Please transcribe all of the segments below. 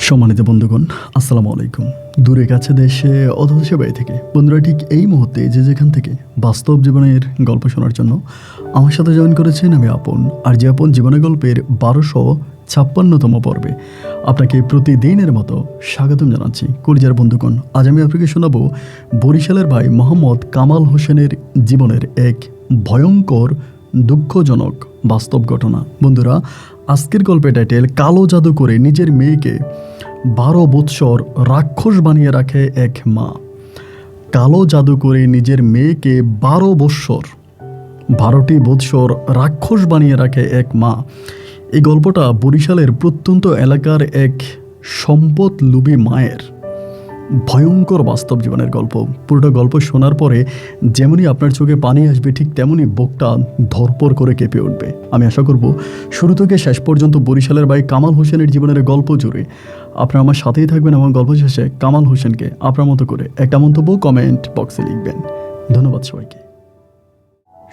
সম্মানিত বন্ধুগণ, আসসালামু আলাইকুম। দূরে কাছে দেশে অথবা বাইরে থেকে বন্ধুরা ঠিক এই মুহূর্তে যে যেখান থেকে বাস্তব জীবনের গল্প শোনার জন্য আমার সাথে জয়েন করেছেন আমি আপন। আর যে আপন জীবনের গল্পের 1256তম পর্বে আপনাকে প্রতিদিনের মতো স্বাগতম জানাচ্ছি। কলিজার বন্ধুগণ, আজ আমি আপনাকে শোনাবো বরিশালের ভাই মোহাম্মদ কামাল হোসেনের জীবনের এক ভয়ঙ্কর দুঃখজনক বাস্তব ঘটনা। বন্ধুরা, আজকের গল্পের টাইটেল কালো জাদু করে নিজের মেয়েকে 12 বৎসর রাক্ষস বানিয়ে রাখে এক মা। কালো জাদু করে নিজের মেয়েকে 12টি বৎসর রাক্ষস বানিয়ে রাখে এক মা। এই গল্পটা বরিশালের প্রত্যন্ত এলাকার এক সম্পদ লোভী মায়ের ভয়ঙ্কর বাস্তব জীবনের গল্প। পুরোটা গল্প শোনার পরে যেমনই আপনার চোখে পানি আসবে, ঠিক তেমনই বুকটা ধরপড় করে কেঁপে উঠবে। আমি আশা করব শুরু থেকে শেষ পর্যন্ত বরিশালের ভাই কামাল হোসেনের জীবনের গল্প জুড়ে আপনারা আমার সাথেই থাকবেন এবং গল্প শেষে কামাল হোসেনকে আপনার মতো করে একটা মন্তব্য কমেন্ট বক্সে লিখবেন। ধন্যবাদ সবাইকে।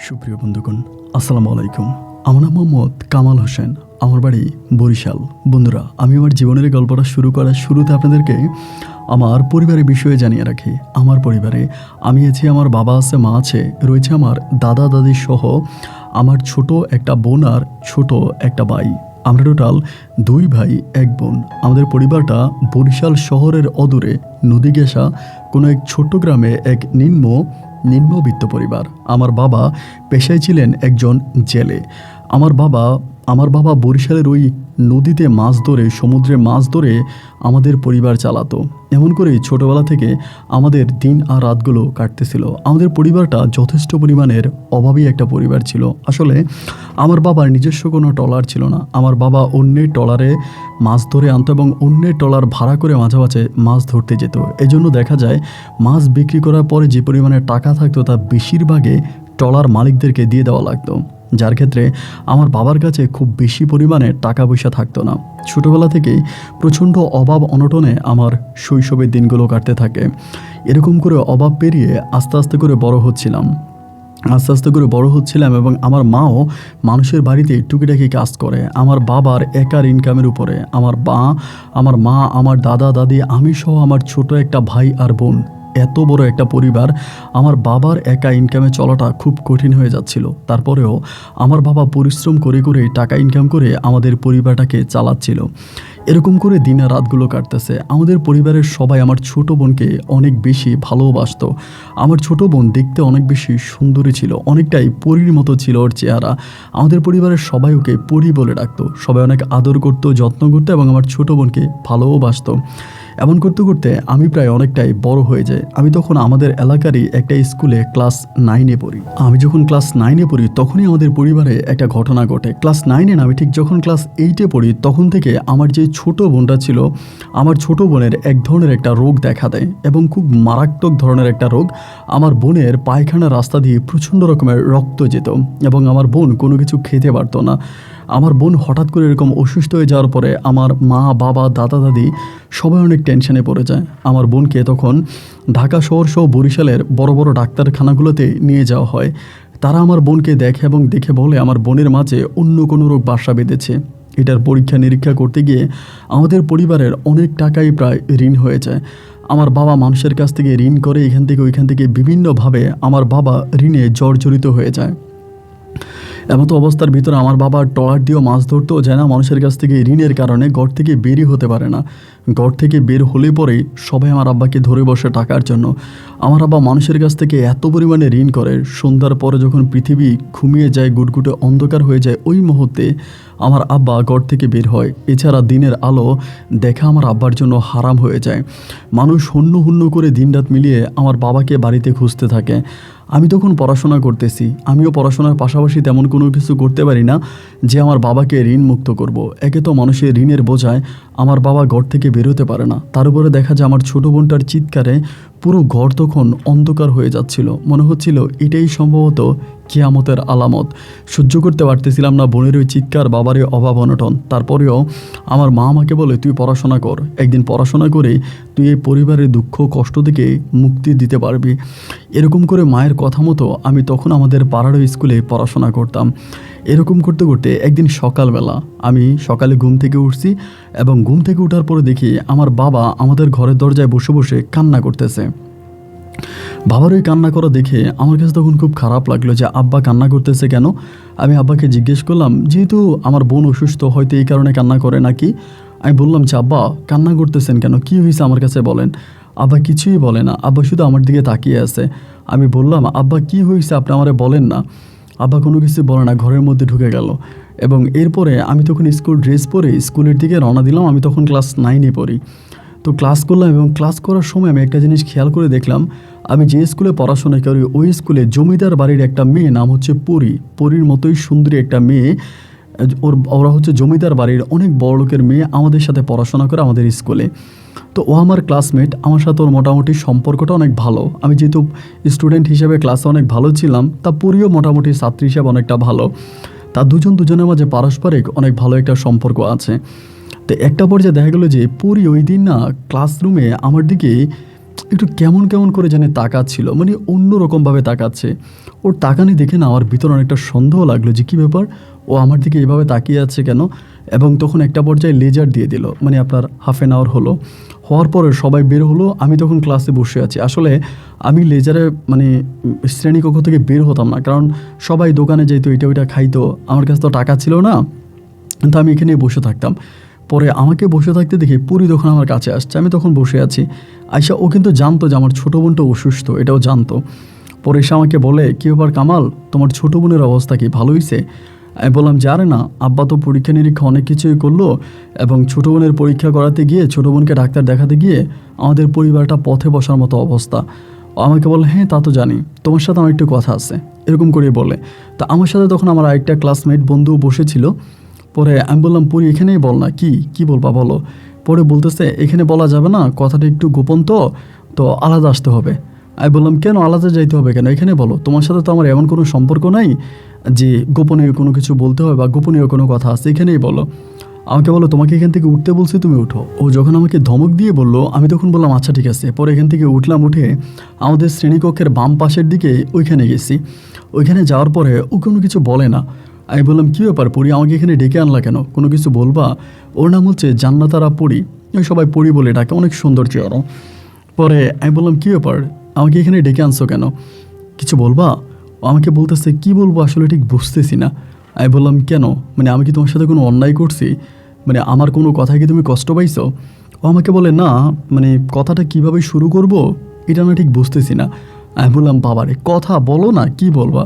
সুপ্রিয় বন্ধুগণ, আসসালামু আলাইকুম। আমার নাম মোহাম্মদ কামাল হোসেন, আমার বাড়ি বরিশাল। বন্ধুরা, আমি আমার জীবনের গল্পটা শুরু করার শুরুতে আপনাদেরকে আমার পরিবারের বিষয়ে জানিয়ে রাখি। আমার পরিবারে আমি আছি, আমার বাবা আছে, মা আছে, রয়েছে আমার দাদা দাদি সহ আমার ছোট একটা বোন আর ছোট একটা ভাই। আমরা টোটাল 2 ভাই 1 বোন। আমাদের পরিবারটা বরিশাল শহরের অদূরে নদী ঘেঁষা কোনো এক ছোট্ট গ্রামে এক নিম্নবিত্ত পরিবার। আমার বাবা পেশায় ছিলেন একজন জেলে। আমার বাবা বরিশালের ওই নদীতে মাছ ধরে, সমুদ্রে মাছ ধরে আমাদের পরিবার চালাতো। এমন করেই ছোটোবেলা থেকে আমাদের দিন আর রাতগুলো কাটতেছিল। আমাদের পরিবারটা যথেষ্ট পরিমাণের অভাবী একটা পরিবার ছিল। আসলে আমার বাবার নিজস্ব কোনো ট্রলার ছিল না। আমার বাবা অন্যের ট্রলারে মাছ ধরে আনতো এবং অন্যের ট্রলার ভাড়া করে মাঝে মাঝে মাছ ধরতে যেত। এজন্য দেখা যায় মাছ বিক্রি করার পরে যে পরিমাণে টাকা থাকতো তা বেশিরভাগে ট্রলার মালিকদেরকে দিয়ে দেওয়া লাগতো, যার ক্ষেত্রে আমার বাবার কাছে খুব বেশি পরিমাণে টাকা পয়সা থাকতো না। ছোটোবেলা থেকেই প্রচণ্ড অভাব অনটনে আমার শৈশবের দিনগুলো কাটতে থাকে। এরকম করে অভাব পেরিয়ে আস্তে আস্তে করে বড় হচ্ছিলাম এবং আমার মাও মানুষের বাড়িতে টুকিটাকি কাজ করে। আমার বাবার একার ইনকামের উপরে আমার মা, আমার দাদা দাদি, আমি সহ আমার ছোট একটা ভাই আর বোন, এত বড় একটা পরিবার, আমার বাবার একা ইনকামে চলাটা খুব কঠিন হয়ে যাচ্ছিল। তারপরেও আমার বাবা পরিশ্রম করে করে টাকা ইনকাম করে আমাদের পরিবারটাকে চালাচ্ছিল। এরকম করে দিন আর রাতগুলো কাটতেছে। আমাদের পরিবারের সবাই আমার ছোট বোনকে অনেক বেশি ভালোবাসতো। আমার ছোট বোন দেখতে অনেক বেশি সুন্দরী ছিল, অনেকটাই পরীর মতো ছিল ওর চেহারা। আমাদের পরিবারের সবাই ওকে পরী বলে ডাকতো। সবাই অনেক আদর করতো, যত্ন করতো এবং আমার ছোট বোনকে ভালোবাসতো। এমন করতে করতে আমি প্রায় অনেকটাই বড় হয়ে যাই। আমি তখন আমাদের এলাকারই একটা স্কুলে ক্লাস 9-এ পড়ি। আমি যখন ক্লাস 9-এ পড়ি তখনই আমাদের পরিবারে একটা ঘটনা ঘটে। ক্লাস 9-এ না, আমি ঠিক যখন ক্লাস 8-এ পড়ি তখন থেকে আমার যে ছোট বোনটা ছিল, আমার ছোট বোনের এক ধরনের একটা রোগ দেখা দেয় এবং খুব মারাত্মক ধরনের একটা রোগ। আমার বোনের পায়খানার রাস্তা দিয়ে প্রচণ্ড রকমের রক্ত যেত এবং আমার বোন কোনো কিছু খেতে পারতো না। আমার বোন হঠাৎ করে এরকম অসুস্থ হয়ে যাওয়ার পরে আমার মা, বাবা, দাদা দাদি সবাই অনেক টেনশনে পড়ে যায়। আমার বোনকে তখন ঢাকা শহর সহ বরিশালের বড় বড় ডাক্তারখানাগুলোতে নিয়ে যাওয়া হয়। তারা আমার বোনকে দেখে এবং দেখে বলে আমার বোনের মাঝে অন্য কোনো রোগ বাসা বেঁধেছে। এটার পরীক্ষা নিরীক্ষা করতে গিয়ে আমাদের পরিবারের অনেক টাকাই প্রায় ঋণ হয়ে যায়। আমার বাবা মানুষের কাছ থেকে ঋণ করে, এখান থেকে ওইখান থেকে বিভিন্নভাবে আমার বাবা ঋণে জর্জরিত হয়ে যায়। এমতো অবস্থার ভিতরে আমার বাবা ট্রলার দিয়েও মাছ ধরতেও যায় না, মানুষের কাছ থেকে ঋণের কারণে ঘর থেকে বেরই হতে পারে না। ঘর থেকে বের হলে পরেই সবাই আমার আব্বাকে ধরে বসে টাকার জন্য। আমার আব্বা মানুষের কাছ থেকে এত পরিমাণে ঋণ করে, সন্ধ্যার পরে যখন পৃথিবী ঘুমিয়ে যায়, গুটগুটে অন্ধকার হয়ে যায়, ওই মুহূর্তে আমার আব্বা ঘর থেকে বের হয়। এছাড়া দিনের আলো দেখা আমার আব্বার জন্য হারাম হয়ে যায়। মানুষ হন্য হন্য করে দিনরাত মিলিয়ে আমার বাবাকে বাড়িতে খুঁজতে থাকে। আমি তখন পড়াশোনা করতেছি। আমিও পড়াশোনার পাশাপাশি তেমন কোনো কিছু করতে পারি না যে আমার বাবাকে ঋণ মুক্ত করব। একে তো মানুষের ঋণের বোঝায় আমার বাবা ঘর থেকে বেরোতে পারে না। তার উপরে দেখা যায় আমার ছোটো বোনটার চিৎকারে পুরো ঘর তখন অন্ধকার হয়ে যাচ্ছিল। মনে হচ্ছিল এটাই সম্ভবত কিয়ামতের আলামত। সহ্য করতে পারতেছিলাম না বোনের ওই চিৎকার, বাবার এই অভাব অনটন। তারপরেও আমার মা আমাকে বলে, তুই পড়াশোনা কর, একদিন পড়াশোনা করে তুই এই পরিবারের দুঃখ কষ্ট থেকে মুক্তি দিতে পারবি। এরকম করে মায়ের কথা মতো আমি তখন আমাদের পাড়ার স্কুলে পড়াশোনা করতাম। এরকম করতে করতে একদিন সকালবেলা আমি সকালে ঘুম থেকে উঠছি, এবং ঘুম থেকে ওঠার পরে দেখি আমার বাবা আমাদের ঘরের দরজায় বসে বসে কান্না করতেছে। বাবার ওই কান্না করা দেখে আমার কাছে তখন খুব খারাপ লাগলো যে আব্বা কান্না করতেছে কেন। আমি আব্বাকে জিজ্ঞেস করলাম, যেহেতু আমার বোন অসুস্থ, হয়তো এই কারণে কান্না করে নাকি। আমি বললাম যে আব্বা কান্না করতেছেন কেন, কী হয়েছে আমার কাছে বলেন। আব্বা কিছুই বলে না, আব্বা শুধু আমার দিকে তাকিয়ে আছে। আমি বললাম, আব্বা কী হয়েছে আপনি আমারে বলেন না। আব্বা কোনো কিছু বলে না, ঘরের মধ্যে ঢুকে গেল। এবং এরপরে আমি তখন স্কুল ড্রেস পরে স্কুলের দিকে রওনা দিলাম। আমি তখন ক্লাস 9-এ পড়ি। তো ক্লাস করলাম, এবং ক্লাস করার সময় আমি একটা জিনিস খেয়াল করে দেখলাম, আমি যে স্কুলে পড়াশোনা করি ওই স্কুলে জমিদার বাড়ির একটা মেয়ে, নাম হচ্ছে পরী, পরীর মতোই সুন্দরী একটা মেয়ে, ওরা হচ্ছে জমিদার বাড়ির অনেক বড় লোকের মেয়ে, আমাদের সাথে পড়াশোনা করে আমাদের স্কুলে। তো ও আমার ক্লাসমেট, আমার সাথে ওর মোটামুটি সম্পর্কটা অনেক ভালো। আমি যেহেতু স্টুডেন্ট হিসেবে ক্লাসে অনেক ভালো ছিলাম, তা পরীও মোটামুটি ছাত্রী হিসেবে অনেকটা ভালো। তা দুজনের মাঝে পারস্পরিক অনেক ভালো একটা সম্পর্ক আছে। তো একটা পর্যায়ে দেখা গেলো যে পরী ওই দিন না ক্লাসরুমে আমার দিকে একটু কেমন কেমন করে জানে তাকাচ্ছিল, মানে অন্যরকমভাবে তাকাচ্ছে। ওর তাকানি দেখে না আমার ভিতরে অনেকটা সন্দেহ লাগলো যে কী ব্যাপার, ও আমার দিকে এভাবে তাকিয়ে আছে কেন। এবং তখন একটা পর্যায়ে লেজার দিয়ে দিল, মানে আপনার হাফ অ্যান আওয়ার হওয়ার পরে সবাই বের হলো। আমি তখন ক্লাসে বসে আছি। আসলে আমি লেজারে মানে শ্রেণীকক্ষ থেকে বের হতাম না, কারণ সবাই দোকানে যেত, এটা ওইটা খাইতো, আমার কাছে তো টাকা ছিল না। কিন্তু আমি এখানে বসে থাকতাম। পরে আমাকে বসে থাকতে দেখে পরী তখন আমার কাছে আসছে। আমি তখন বসে আছি। আয়শা ও কিন্তু জানতো যে আমার ছোটো বোনটা অসুস্থ, এটাও জানতো। পরে এসে আমাকে বলে, কী ব্যাপার কামাল, তোমার ছোটো বোনের অবস্থা কি, ভালো হয়েছে? আমি বললাম যে আরে না, আব্বা তো পরীক্ষা নিরীক্ষা অনেক কিছুই করলো, এবং ছোটো বোনের পরীক্ষা করাতে গিয়ে, ছোটো বোনকে ডাক্তার দেখাতে গিয়ে আমাদের পরিবারটা পথে বসার মতো অবস্থা। আমাকে বলে, হ্যাঁ তা তো জানি, তোমার সাথে আমার একটু কথা আছে, এরকম করে বলে। তা আমার সাথে তখন আমার আরেকটা ক্লাসমেট বন্ধু বসেছিল। পরে আমি বললাম, পরী এখানেই বল না, কি বলবা বলো। পরে বলতেছে, এখানে বলা যাবে না, কথাটা একটু গোপন, তো আলাদা আসতে হবে। আমি বললাম, কেন আলাদা যাইতে হবে কেন, এখানে বলো, তোমার সাথে তো আমার এমন কোনো সম্পর্ক নাই যে গোপনীয় কোনো কিছু বলতে হয় বা গোপনীয় কোনো কথা আছে, এখানেই বলো। আমাকে বলো, তোমাকে এখান থেকে উঠতে বলছি, তুমি উঠো। ও যখন আমাকে ধমক দিয়ে বললো, আমি তখন বললাম আচ্ছা ঠিক আছে। পরে এখান থেকে উঠলাম, উঠে আমাদের শ্রেণীকক্ষের বাম পাশের দিকে ওইখানে গেছি। ওইখানে যাওয়ার পরে ও কোনো কিছু বলে না। আমি বললাম, কী ব্যাপার পরী, আমাকে এখানে ডেকে আনলা কেন, কোনো কিছু বলবা? ওর নাম হচ্ছে জান্নাতারা পরী, সবাই পরী বলে ডাকে, অনেক সুন্দর চেয়ারও। পরে আমি বললাম, কী ব্যাপার, আমাকে এখানে ডেকে আনছো কেন, কিছু বলবা? ও আমাকে বলতেছে, কি বলবো আসলে ঠিক বুঝতেছি না। আমি বললাম, কেন, মানে আমি কি তোমার সাথে কোনো অন্যায় করছি, মানে আমার কোনো কথায় কি তুমি কষ্ট পাইছো? ও আমাকে বলে, না মানে কথাটা কিভাবে শুরু করব এটা না ঠিক বুঝতেছি না। আমি বললাম, বাবারে কথা বলো না, কি বলবা?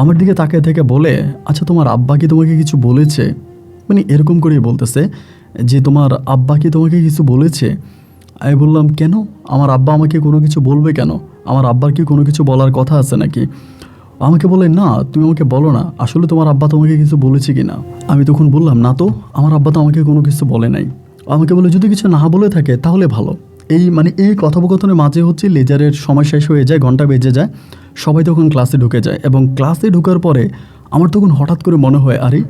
আমার দিকে তাকিয়ে থেকে বলে, আচ্ছা তোমার আব্বা কি তোমাকে কিছু বলেছে? মানে এরকম করেই বলতেছে যে তোমার আব্বা কি তোমাকে কিছু বলেছে? আমি বললাম, কেন, আমার আব্বা আমাকে কোনো কিছু বলবে কেন, আমার আব্বার কি কোনো কিছু বলার কথা আছে নাকি? আমাকে বলে, না তুমি আমাকে বলো না, আসলে তোমার আব্বা তোমাকে কিছু বলেছে কি না। আমি তখন বললাম, না তো, আমার আব্বা তো আমাকে কোনো কিছু বলে নাই। আমাকে বলে, যদি কিছু না বলে থাকে তাহলে ভালো। এই কথোপকথনের মাঝে হচ্ছে লেজারের সময় শেষ হয়ে যায়, ঘন্টা বেজে যায়, সবাই তখন ক্লাসে ঢুকে যায়। এবং ক্লাসে ঢোকার পরে আমার তখন হঠাৎ করে মনে হয়, আরে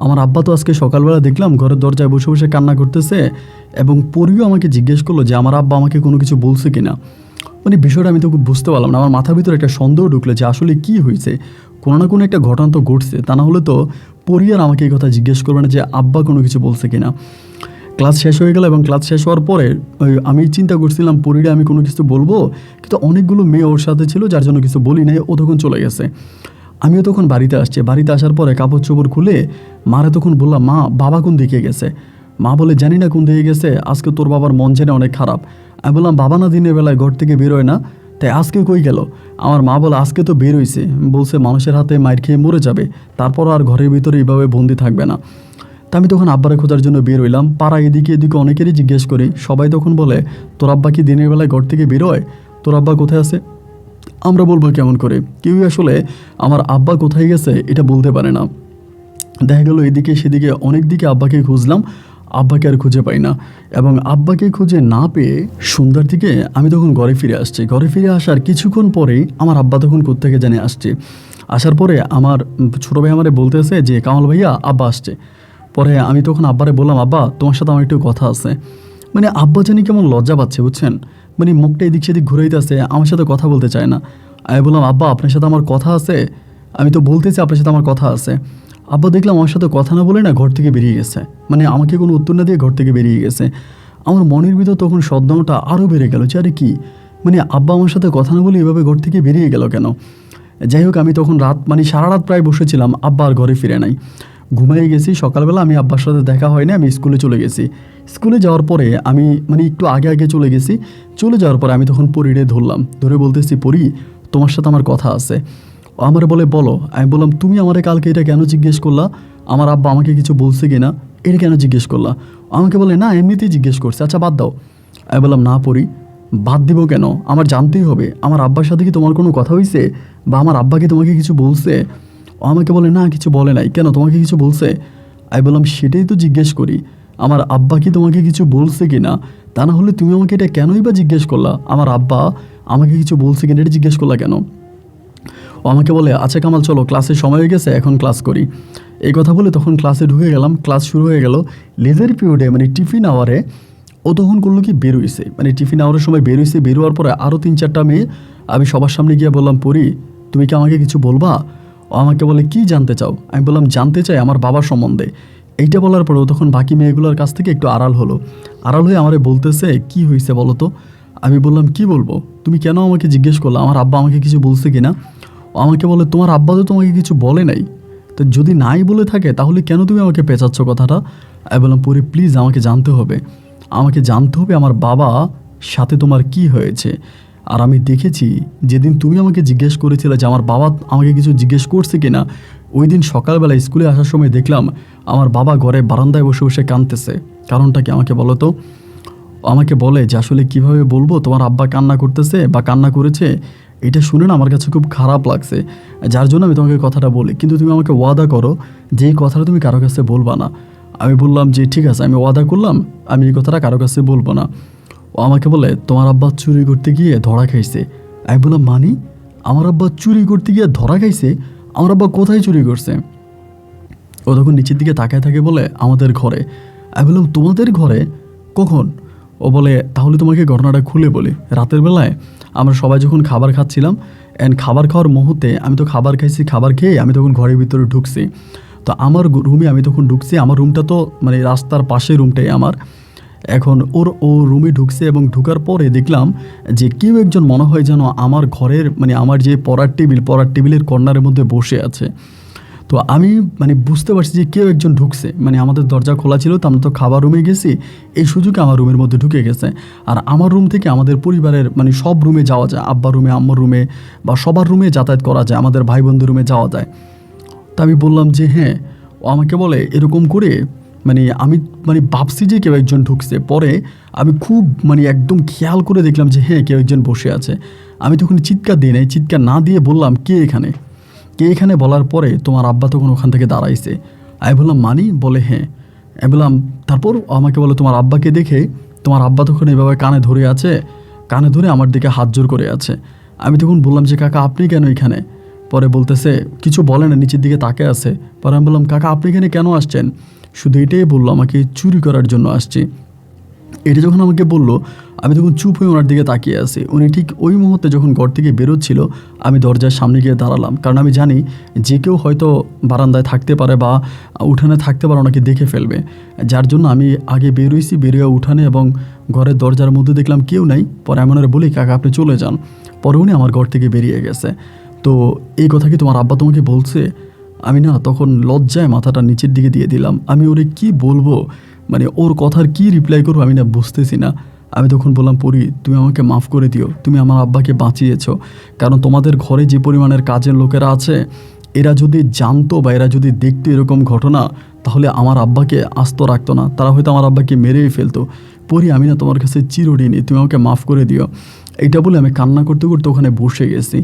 আমার আব্বা তো আজকে সকালবেলা দেখলাম ঘরের দরজায় বসে বসে কান্না করতেছে, এবং পরীও আমাকে জিজ্ঞেস করলো যে আমার আব্বা আমাকে কোনো কিছু বলছে কিনা। মানে বিষয়টা আমি তো খুব বুঝতে পারলাম না। আমার মাথার ভিতরে একটা সন্দেহ ঢুকলো যে আসলে কি হয়েছে, কোনো না কোনো একটা ঘটনা তো ঘটছে, তা না হলে তো পরী আর আমাকে এই কথা জিজ্ঞেস করবে না যে আব্বা কোনো কিছু বলছে কিনা। ক্লাস শেষ হয়ে গেল, এবং ক্লাস শেষ হওয়ার পরে আমি চিন্তা করছিলাম পরীরে আমি কোনো কিছু বলবো, কিন্তু অনেকগুলো মেয়ে ওর সাথে ছিল যার জন্য কিছু বলি নাই, ও তখন চলে গেছে। আমিও তখন বাড়িতে আসছি। বাড়িতে আসার পরে কাপড় চোপড় খুলে মারে তখন বললাম, মা বাবা কোন দিকে গেছে? মা বলে, জানি না কোন দিকে গেছে, আজকে তোর বাবার মন জেনে অনেক খারাপ। আমি বললাম, বাবা না দিনের বেলায় ঘর থেকে বেরোয় না, তাই আজকে কই গেল? আমার মা বলে, আজকে তো বেরোইছে, বলছে মানুষের হাতে মাইর খেয়ে মরে যাবে, তারপর আর ঘরের ভিতরে এইভাবে বন্দি থাকবে না। তা আমি তখন আব্বারে খোঁজার জন্য বের হইলাম। পাড়া এদিকে অনেকেরই জিজ্ঞেস করি, সবাই তখন বলে, তোর আব্বা কি দিনের বেলায় ঘর থেকে বেরোয়, তোর আব্বা কোথায় আছে? আমরা বলবো কেমন করে, কেউই আসলে আমার আব্বা কোথায় গেছে এটা বলতে পারে না। দেখা গেল এদিকে সেদিকে অনেক দিকে আব্বাকে খুঁজলাম, আব্বাকে আর খুঁজে পাই না। এবং আব্বাকে খুঁজে না পেয়ে সন্ধ্যার দিকে আমি তখন ঘরে ফিরে আসছি। ঘরে ফিরে আসার কিছুক্ষণ পরেই আমার আব্বা তখন কোত্থেকে জানি আসছে। আসার পরে আমার ছোটো ভাই আমারে বলতেছে যে কামাল ভাইয়া আব্বা আসছে। পরে আমি তখন আব্বারে বললাম, আব্বা তোমার সাথে আমার একটু কথা আছে। মানে আব্বা জানি কেমন লজ্জা পাচ্ছে বুঝছেন, মানে মুখটা এদিক সেদিক ঘুরাইতেছে, আমার সাথে কথা বলতে চায় না। আমি বললাম, আব্বা আপনার সাথে আমার কথা আছে, আমি তো বলতেছি আপনার সাথে আমার কথা আছে। আব্বা দেখলাম আমার সাথে কথা না বলে না ঘর থেকে বেরিয়ে গেছে, মানে আমাকে কোনো উত্তর না দিয়ে ঘর থেকে বেরিয়ে গেছে। আমার মনের ভিতর তখন সদ্যটা আরও বেড়ে গেল যে আরে কি, মানে আব্বা আমার সাথে কথা না বলে এভাবে ঘর থেকে বেরিয়ে গেল কেন। যাই হোক, আমি তখন রাত মানে সারা রাত প্রায় বসেছিলাম, আব্বা আর ঘরে ফিরে নাই, ঘুমিয়ে গেছি। সকালবেলা আমি আব্বার সাথে দেখা হয়নি, আমি স্কুলে চলে গেছি। স্কুলে যাওয়ার পরে আমি মানে একটু আগে আগে চলে গেছি। চলে যাওয়ার পরে আমি তখন পরিরে ধরলাম, ধরে বলতেছি, পরি তোমার সাথে আমার কথা আছে। ও আমার বলে বলো। আমি বললাম, তুমি আমারে কালকে এটা কেন জিজ্ঞেস করলা, আমার আব্বা আমাকে কিছু বলছে কি না, এটা কেন জিজ্ঞেস করলা। আমাকে বলে না এমনিতেই জিজ্ঞেস করছে, আচ্ছা বাদ দাও। আমি বললাম, না পরি, বাদ দিব কেন, আমার জানতেই হবে আমার আব্বার সাথে কি তোমার কোনো কথা হয়েছে, বা আমার আব্বাকে তোমাকে কিছু বলছে। ও আমাকে বলে না কিছু বলে নাই, কেন তোমাকে কিছু বলছে। আমি বললাম, সেটাই তো জিজ্ঞেস করি, আমার আব্বা কি তোমাকে কিছু বলছে কি না, তা না হলে তুমি আমাকে এটা কেনই বা জিজ্ঞেস করলা, আমার আব্বা আমাকে কিছু বলছে কিনা এটা জিজ্ঞেস করলা কেন। ও আমাকে বলে আচ্ছা কামাল চলো ক্লাসের সময় হয়ে গেছে, এখন ক্লাস করি। এই কথা বলে তখন ক্লাসে ঢুকে গেলাম। ক্লাস শুরু হয়ে গেল। লেজার পিরিয়ডে মানে টিফিন আওয়ারে ও তখন করলো কি বেরোইছে, মানে টিফিন আওয়ারের সময় বেরোইছে। বেরোয়ার পরে আরও 3-4টা মেয়ে, আমি সবার সামনে গিয়ে বললাম, পরি তুমি কি আমাকে কিছু বলবা। ও আমাকে বলে কি জানতে চাও। আমি বললাম, জানতে চাই আমার বাবার সম্বন্ধে। এইটা বলার পরেও তখন বাকি মেয়েগুলোর কাছ থেকে একটু আড়াল হলো। আড়াল হয়ে আমারে বলতেছে কি হয়েছে বলো তো। আমি বললাম, কি বলবো, তুমি কেন আমাকে জিজ্ঞেস করলো আমার আব্বা আমাকে কিছু বলছে কিনা। ও আমাকে বলে তোমার আব্বা তো তোমাকে কিছু বলে নাই, তো যদি নাই বলে থাকে তাহলে কেন তুমি আমাকে পেঁচাচ্ছ কথাটা। আমি বললাম, পরি প্লিজ আমাকে জানতে হবে, আমাকে জানতে হবে আমার বাবা সাথে তোমার কি হয়েছে। আর আমি দেখেছি যেদিন তুমি আমাকে জিজ্ঞেস করেছিলে যে আমার বাবা আমাকে কিছু জিজ্ঞেস করছে কিনা, ওই দিন সকালবেলা স্কুলে আসার সময় দেখলাম আমার বাবা ঘরে বারান্দায় বসে বসে কাঁদতেছে। কারণটা কি আমাকে বলো তো। আমাকে বলে যে আসলে কিভাবে বলবো তোমার আব্বা কান্না করতেছে বা কান্না করেছে, এটা শুনে না আমার কাছে খুব খারাপ লাগছে, যার জন্য আমি তোমাকে কথাটা বলি, কিন্তু তুমি আমাকে ওয়াদা করো যে এই কথাটা তুমি কারো কাছে বলবা না। আমি বললাম যে ঠিক আছে, আমি ওয়াদা করলাম আমি এই কথাটা কারো কাছে বলবো না। ও আমাকে বলে তোমার আব্বা চুরি করতে গিয়ে ধরা খাইছে। আমি বললাম মানি, আমার আব্বা চুরি করতে গিয়ে ধরা খাইছে, আমার আব্বা কোথায় চুরি করছে। ও তখন নিচের দিকে তাকায় থাকে, বলে আমাদের ঘরে। আমি বললাম তোমাদের ঘরে, কখন। ও বলে তাহলে তোমাকে ঘটনাটা খুলে বলি। রাতের বেলায় আমরা সবাই যখন খাবার খাচ্ছিলাম, অ্যান্ড খাবার খাওয়ার মুহূর্তে আমি তো খাবার খাইছি, খাবার খেয়ে আমি তখন ঘরের ভিতরে ঢুকছি। তো আমার রুমে আমি তখন ঢুকছি, আমার রুমটা তো মানে রাস্তার পাশে রুমটাই আমার। এখন ও রুমে ঢুকছে এবং ঢুকার পরে দেখলাম যে কেউ একজন মনে হয় যেন আমার ঘরের মানে আমার যে পড়ার টেবিলের কর্নারের মধ্যে বসে আছে। তো আমি মানে বুঝতে পারছি যে কেউ একজন ঢুকছে, মানে আমাদের দরজা খোলা ছিল, তো আমরা তো খাবার রুমে গেছি, এই সুযোগে আমার রুমের মধ্যে ঢুকে গেছে। আর আমার রুম থেকে আমাদের পরিবারের মানে সব রুমে যাওয়া যায়, আব্বার রুমে, আম্মার রুমে বা সবার রুমে যাতায়াত করা যায়, আমাদের ভাই বোনদের রুমে যাওয়া যায়। তো আমি বললাম যে হ্যাঁ। ও আমাকে বলে এরকম করে মানে আমি মানে ভাবছি যে কেউ একজন ঢুকছে। পরে আমি খুব মানে একদম খেয়াল করে দেখলাম যে হ্যাঁ কেউ একজন বসে আছে। আমি তখন চিৎকার দিই নাই, চিৎকার না দিয়ে বললাম কে এখানে, কে এখানে বলার পরে তোমার আব্বা তখন ওখান থেকে দাঁড়াইছে। আমি বললাম মানি, বলে হ্যাঁ। আমি বললাম তারপর আমাকে বলে তোমার আব্বাকে দেখে, তোমার আব্বা তখন এভাবে কানে ধরে আছে, কানে ধরে আমার দিকে হাত জোর করে আছে। আমি তখন বললাম যে কাকা আপনি কেন এখানে। পরে বলতেছে কিছু বলে না, নিচের দিকে তাকে আছে। পরে আমি বললাম কাকা আপনি এখানে কেন আসছেন, শুধু এটাই বললো আমাকে চুরি করার জন্য আসছি। এটা যখন আমাকে বললো আমি তখন চুপ হয়ে ওনার দিকে তাকিয়ে আছি। উনি ঠিক ওই মুহূর্তে যখন ঘর থেকে বেরোচ্ছিল আমি দরজার সামনে গিয়ে দাঁড়ালাম, কারণ আমি জানি যে কেউ হয়তো বারান্দায় থাকতে পারে বা উঠানে থাকতে পারে, ওনাকে দেখে ফেলবে। যার জন্য আমি আগে বেরোইছি, বেরিয়ে উঠানে এবং ঘরের দরজার মধ্যে দেখলাম কেউ নাই। পরে আমি ওনারা বলি কাকা আপনি চলে যান। পরে উনি আমার ঘর থেকে বেরিয়ে গেছে। তো এই কথা কি তোমার আব্বা তোমাকে বলছে। আমি না তখন লজ্জায় মাথাটা নিচের দিকে দিয়ে দিলাম। আমি ওরে কি বলবো, মানে ওর কথার কি রিপ্লাই করবো আমি না বুঝতেছি না। আমি তখন বললাম পরি তুমি আমাকে মাফ করে দিও, তুমি আমার আব্বাকে বাঁচিয়েছো। কারণ তোমাদের ঘরে যে পরিমাণের কাজের লোকেরা আছে, এরা যদি জানতো বা এরা যদি দেখতো এরকম ঘটনা, তাহলে আমার আব্বাকে আস্ত রাখতো না, তারা হয়তো আমার আব্বাকে মেরেই ফেলতো। পরি আমি না তোমার কাছে চিরঋণী, তুমি আমাকে মাফ করে দিও। এইটা বলে আমি কান্না করতে করতে ওখানে বসে গেছি।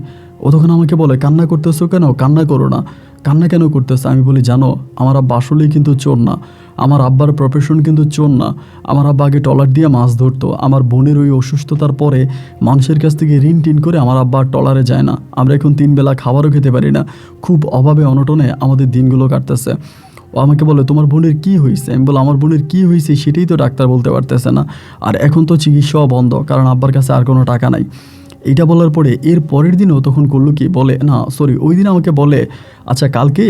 ও তখন আমাকে বলে কান্না করতেছো কেন, কান্না করো না, কান্না কেন করতেছে। আমি বলি জানো আমার আব্বা আসলেই কিন্তু চোর না, আমার আব্বার প্রফেশন কিন্তু চোর না। আমার আব্বা আগে ট্রলার দিয়ে মাছ ধরতো। আমার বোনের ওই অসুস্থতার পরে মানুষের কাছ থেকে ঋণ টিন করে আমার আব্বা আর ট্রলারে যায় না। আমরা এখন 3 বেলা খাবারও খেতে পারি না। খুব অভাবে অনটনে আমাদের দিনগুলো কাটতেছে। ও আমাকে বলে, তোমার বোনের কী হয়েছে? আমি বলি, আমার বোনের কী হয়েছে সেটাই তো ডাক্তার বলতে পারতেছে না। আর এখন তো চিকিৎসাও বন্ধ, কারণ আব্বার কাছে আর কোনো টাকা নাই। এইটা বলার পরে এর পরের দিনও তখন করলো কি, বলে না সরি, ওই দিন আমাকে বলে, আচ্ছা কালকে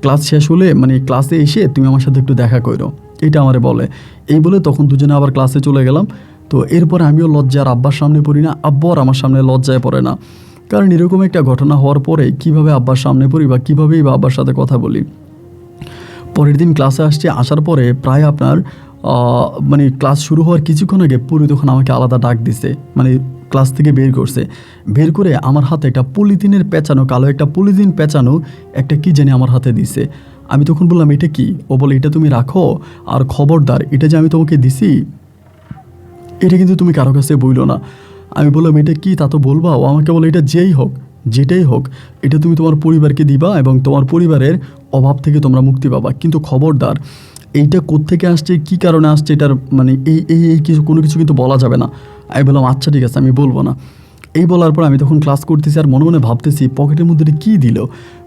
ক্লাস শেষ হলে মানে ক্লাসে এসে তুমি আমার সাথে একটু দেখা করো, এটা আমারে বলে। এই বলে তখন দুজনে আবার ক্লাসে চলে গেলাম। তো এরপরে আমিও লজ্জার আব্বার সামনে পড়ি না, আব্বু আর আমার সামনে লজ্জায় পড়ে না। কারণ এরকম একটা ঘটনা হওয়ার পরে কীভাবে আব্বার সামনে পড়ি বা কীভাবেই বা আব্বার সাথে কথা বলি। পরের দিন ক্লাসে আসছে, আসার পরে প্রায় আপনার মানে ক্লাস শুরু হওয়ার কিছুক্ষণ আগে পুরী তখন আমাকে আলাদা ডাক দিছে, মানে ক্লাস থেকে বের করছে। বের করে আমার হাতে একটা পলিথিনের পেঁচানো, কালো একটা পলিথিন পেঁচানো একটা কী জানি আমার হাতে দিছে। আমি তখন বললাম, এটা কি? ও বলে, এটা তুমি রাখো, আর খবরদার এটা যে আমি তোমাকে দিছি এটা কিন্তু তুমি কারো কাছে বইলো না। আমি বললাম, এটা কি তা তো বলবা? ও আমাকে বলে, এটা যেই হোক, যেটাই হোক, এটা তুমি তোমার পরিবারকে দিবা এবং তোমার পরিবারের অভাব থেকে তোমরা মুক্তি পাবা, কিন্তু খবরদার এইটা কোত্থেকে আসছে, কী কারণে আসছে, এটার মানে এই কিছু কোনো কিছু কিন্তু বলা যাবে না। আমি বললাম, আচ্ছা ঠিক আছে, আমি বলবো না। এই বলার পর আমি তখন ক্লাস করতেছি আর মনে মনে ভাবতেছি পকেটের মধ্যে কী দিল।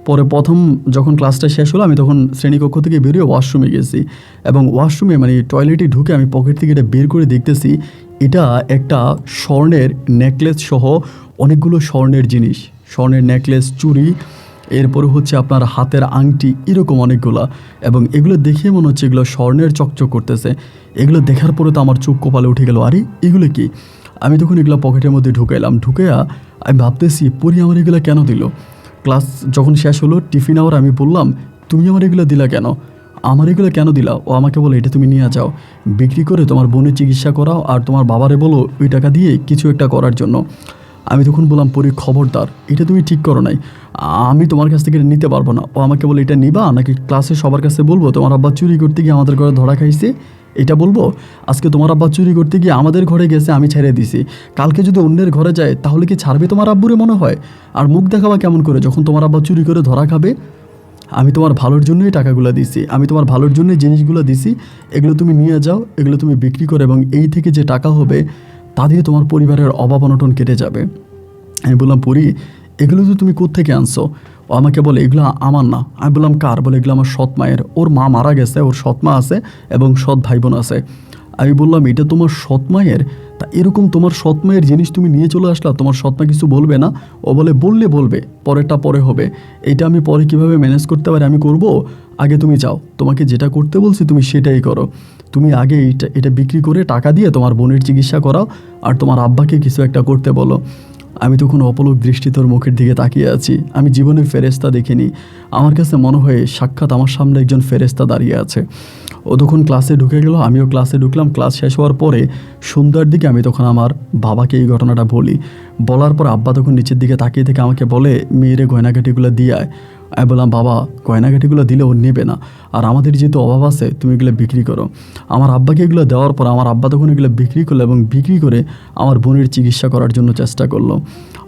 পরে প্রথম যখন ক্লাসটা শেষ হলো আমি তখন শ্রেণীকক্ষ থেকে বেরিয়ে ওয়াশরুমে গেছি, এবং ওয়াশরুমে মানে টয়লেটে ঢুকে আমি পকেট থেকে এটা বের করে দেখতেছি এটা একটা স্বর্ণের নেকলেস সহ অনেকগুলো স্বর্ণের জিনিস, স্বর্ণের নেকলেস, চুড়ি, এরপরে হচ্ছে আপনার হাতের আংটি, এরকম অনেকগুলা। এবং এগুলো দেখে মনে হচ্ছে এগুলো স্বর্ণের চকচক করতেছে। এগুলো দেখার পরে তো আমার চোখ কপালে উঠে গেল, আরে এগুলো কি? আমি তখন এগুলো পকেটের মধ্যে ঢুকাইলাম। ঢুকাইয়া আমি ভাবতেছি পরি আমার এগুলো কেন দিল। ক্লাস যখন শেষ হলো, টিফিন আওয়ার, আমি বললাম, তুমি আমার এগুলো দিলা কেন? আমার এগুলো কেন দিলা? ও আমাকে বলে, এটা তুমি নিয়ে যাও, বিক্রি করে তোমার বোনের চিকিৎসা করাও, আর তোমার বাবারে বলো ওই টাকা দিয়ে কিছু একটা করার জন্য। আমি তখন বললাম, পরি খবরদার, এটা তুমি ঠিক করো নাই, আমি তোমার কাছ থেকে নিতে পারবো না। ও আমাকে বলে, এটা নিবা নাকি ক্লাসে সবার কাছে বলবো তোমার আব্বা চুরি করতে গিয়ে আমাদের ঘরে ধরা খাইছে, এটা বলবো? আজকে তোমার আব্বা চুরি করতে গিয়ে আমাদের ঘরে গেছে, আমি ছেড়ে দিছি, কালকে যদি অন্যের ঘরে যায় তাহলে কি ছাড়বে তোমার আব্বুরে মনে হয়? আর মুখ দেখাবা কেমন করে যখন তোমার আব্বা চুরি করে ধরা খাবে? আমি তোমার ভালোর জন্যই টাকাগুলো দিছি, আমি তোমার ভালোর জন্যই জিনিসগুলো দিছি, এগুলো তুমি নিয়ে যাও, এগুলো তুমি বিক্রি করো, এবং এই থেকে যে টাকা হবে তা দিয়ে তোমার পরিবারের অভাব অনটন কেটে যাবে। আমি বললাম, পরি এগুলো তো তুমি কোত্থেকে আনছো? ও আমাকে বলে, এগুলো আমার না। আমি বললাম, কার? বলে, এগুলো আমার সৎ মায়ের, ওর মা মারা গেছে, ওর সৎ মা আছে এবং সৎ ভাই বোন আছে। আমি বললাম, এটা তোমার সৎ মায়ের? তা এরকম তোমার সৎ মায়ের জিনিস তুমি নিয়ে চলে আসলা, তোমার সৎ মা কিছু বলবে না? ও বলে, বললে বলবে, পরেরটা পরে হবে, এইটা আমি পরে কীভাবে ম্যানেজ করতে পারি আমি করব, আগে তুমি যাও, তোমাকে যেটা করতে বলছি তুমি সেটাই করো, তুমি আগে এটা বিক্রি করে টাকা দিয়ে তোমার বোনের চিকিৎসা করাও, আর তোমার আব্বাকে কিছু একটা করতে বলো। আমি তখন অপলক দৃষ্টি তোর মুখের দিকে তাকিয়ে আছি। আমি জীবনে ফেরেস্তা দেখিনি, আমার কাছে মনে হয় সাক্ষাৎ আমার সামনে একজন ফেরেস্তা দাঁড়িয়ে আছে। ও তখন ক্লাসে ঢুকে গেল, আমিও ক্লাসে ঢুকলাম। ক্লাস শেষ হওয়ার পরে সন্ধ্যার দিকে আমি তখন আমার বাবাকে এই ঘটনাটা বলি। বলার পর আব্বা তখন নিচের দিকে তাকিয়ে থেকে আমাকে বলে, মেয়েরে গয়নাঘাটিগুলো দিয়ে আয়। আমি বললাম, বাবা গয়নাঘাটিগুলো দিলে ও নেবে না, আর আমাদের যেহেতু অভাব আছে তুমি এগুলো বিক্রি করো। আমার আব্বাকে এগুলো দেওয়ার পর আমার আব্বা তখন এগুলো বিক্রি করলো, এবং বিক্রি করে আমার বোনের চিকিৎসা করার জন্য চেষ্টা করলো।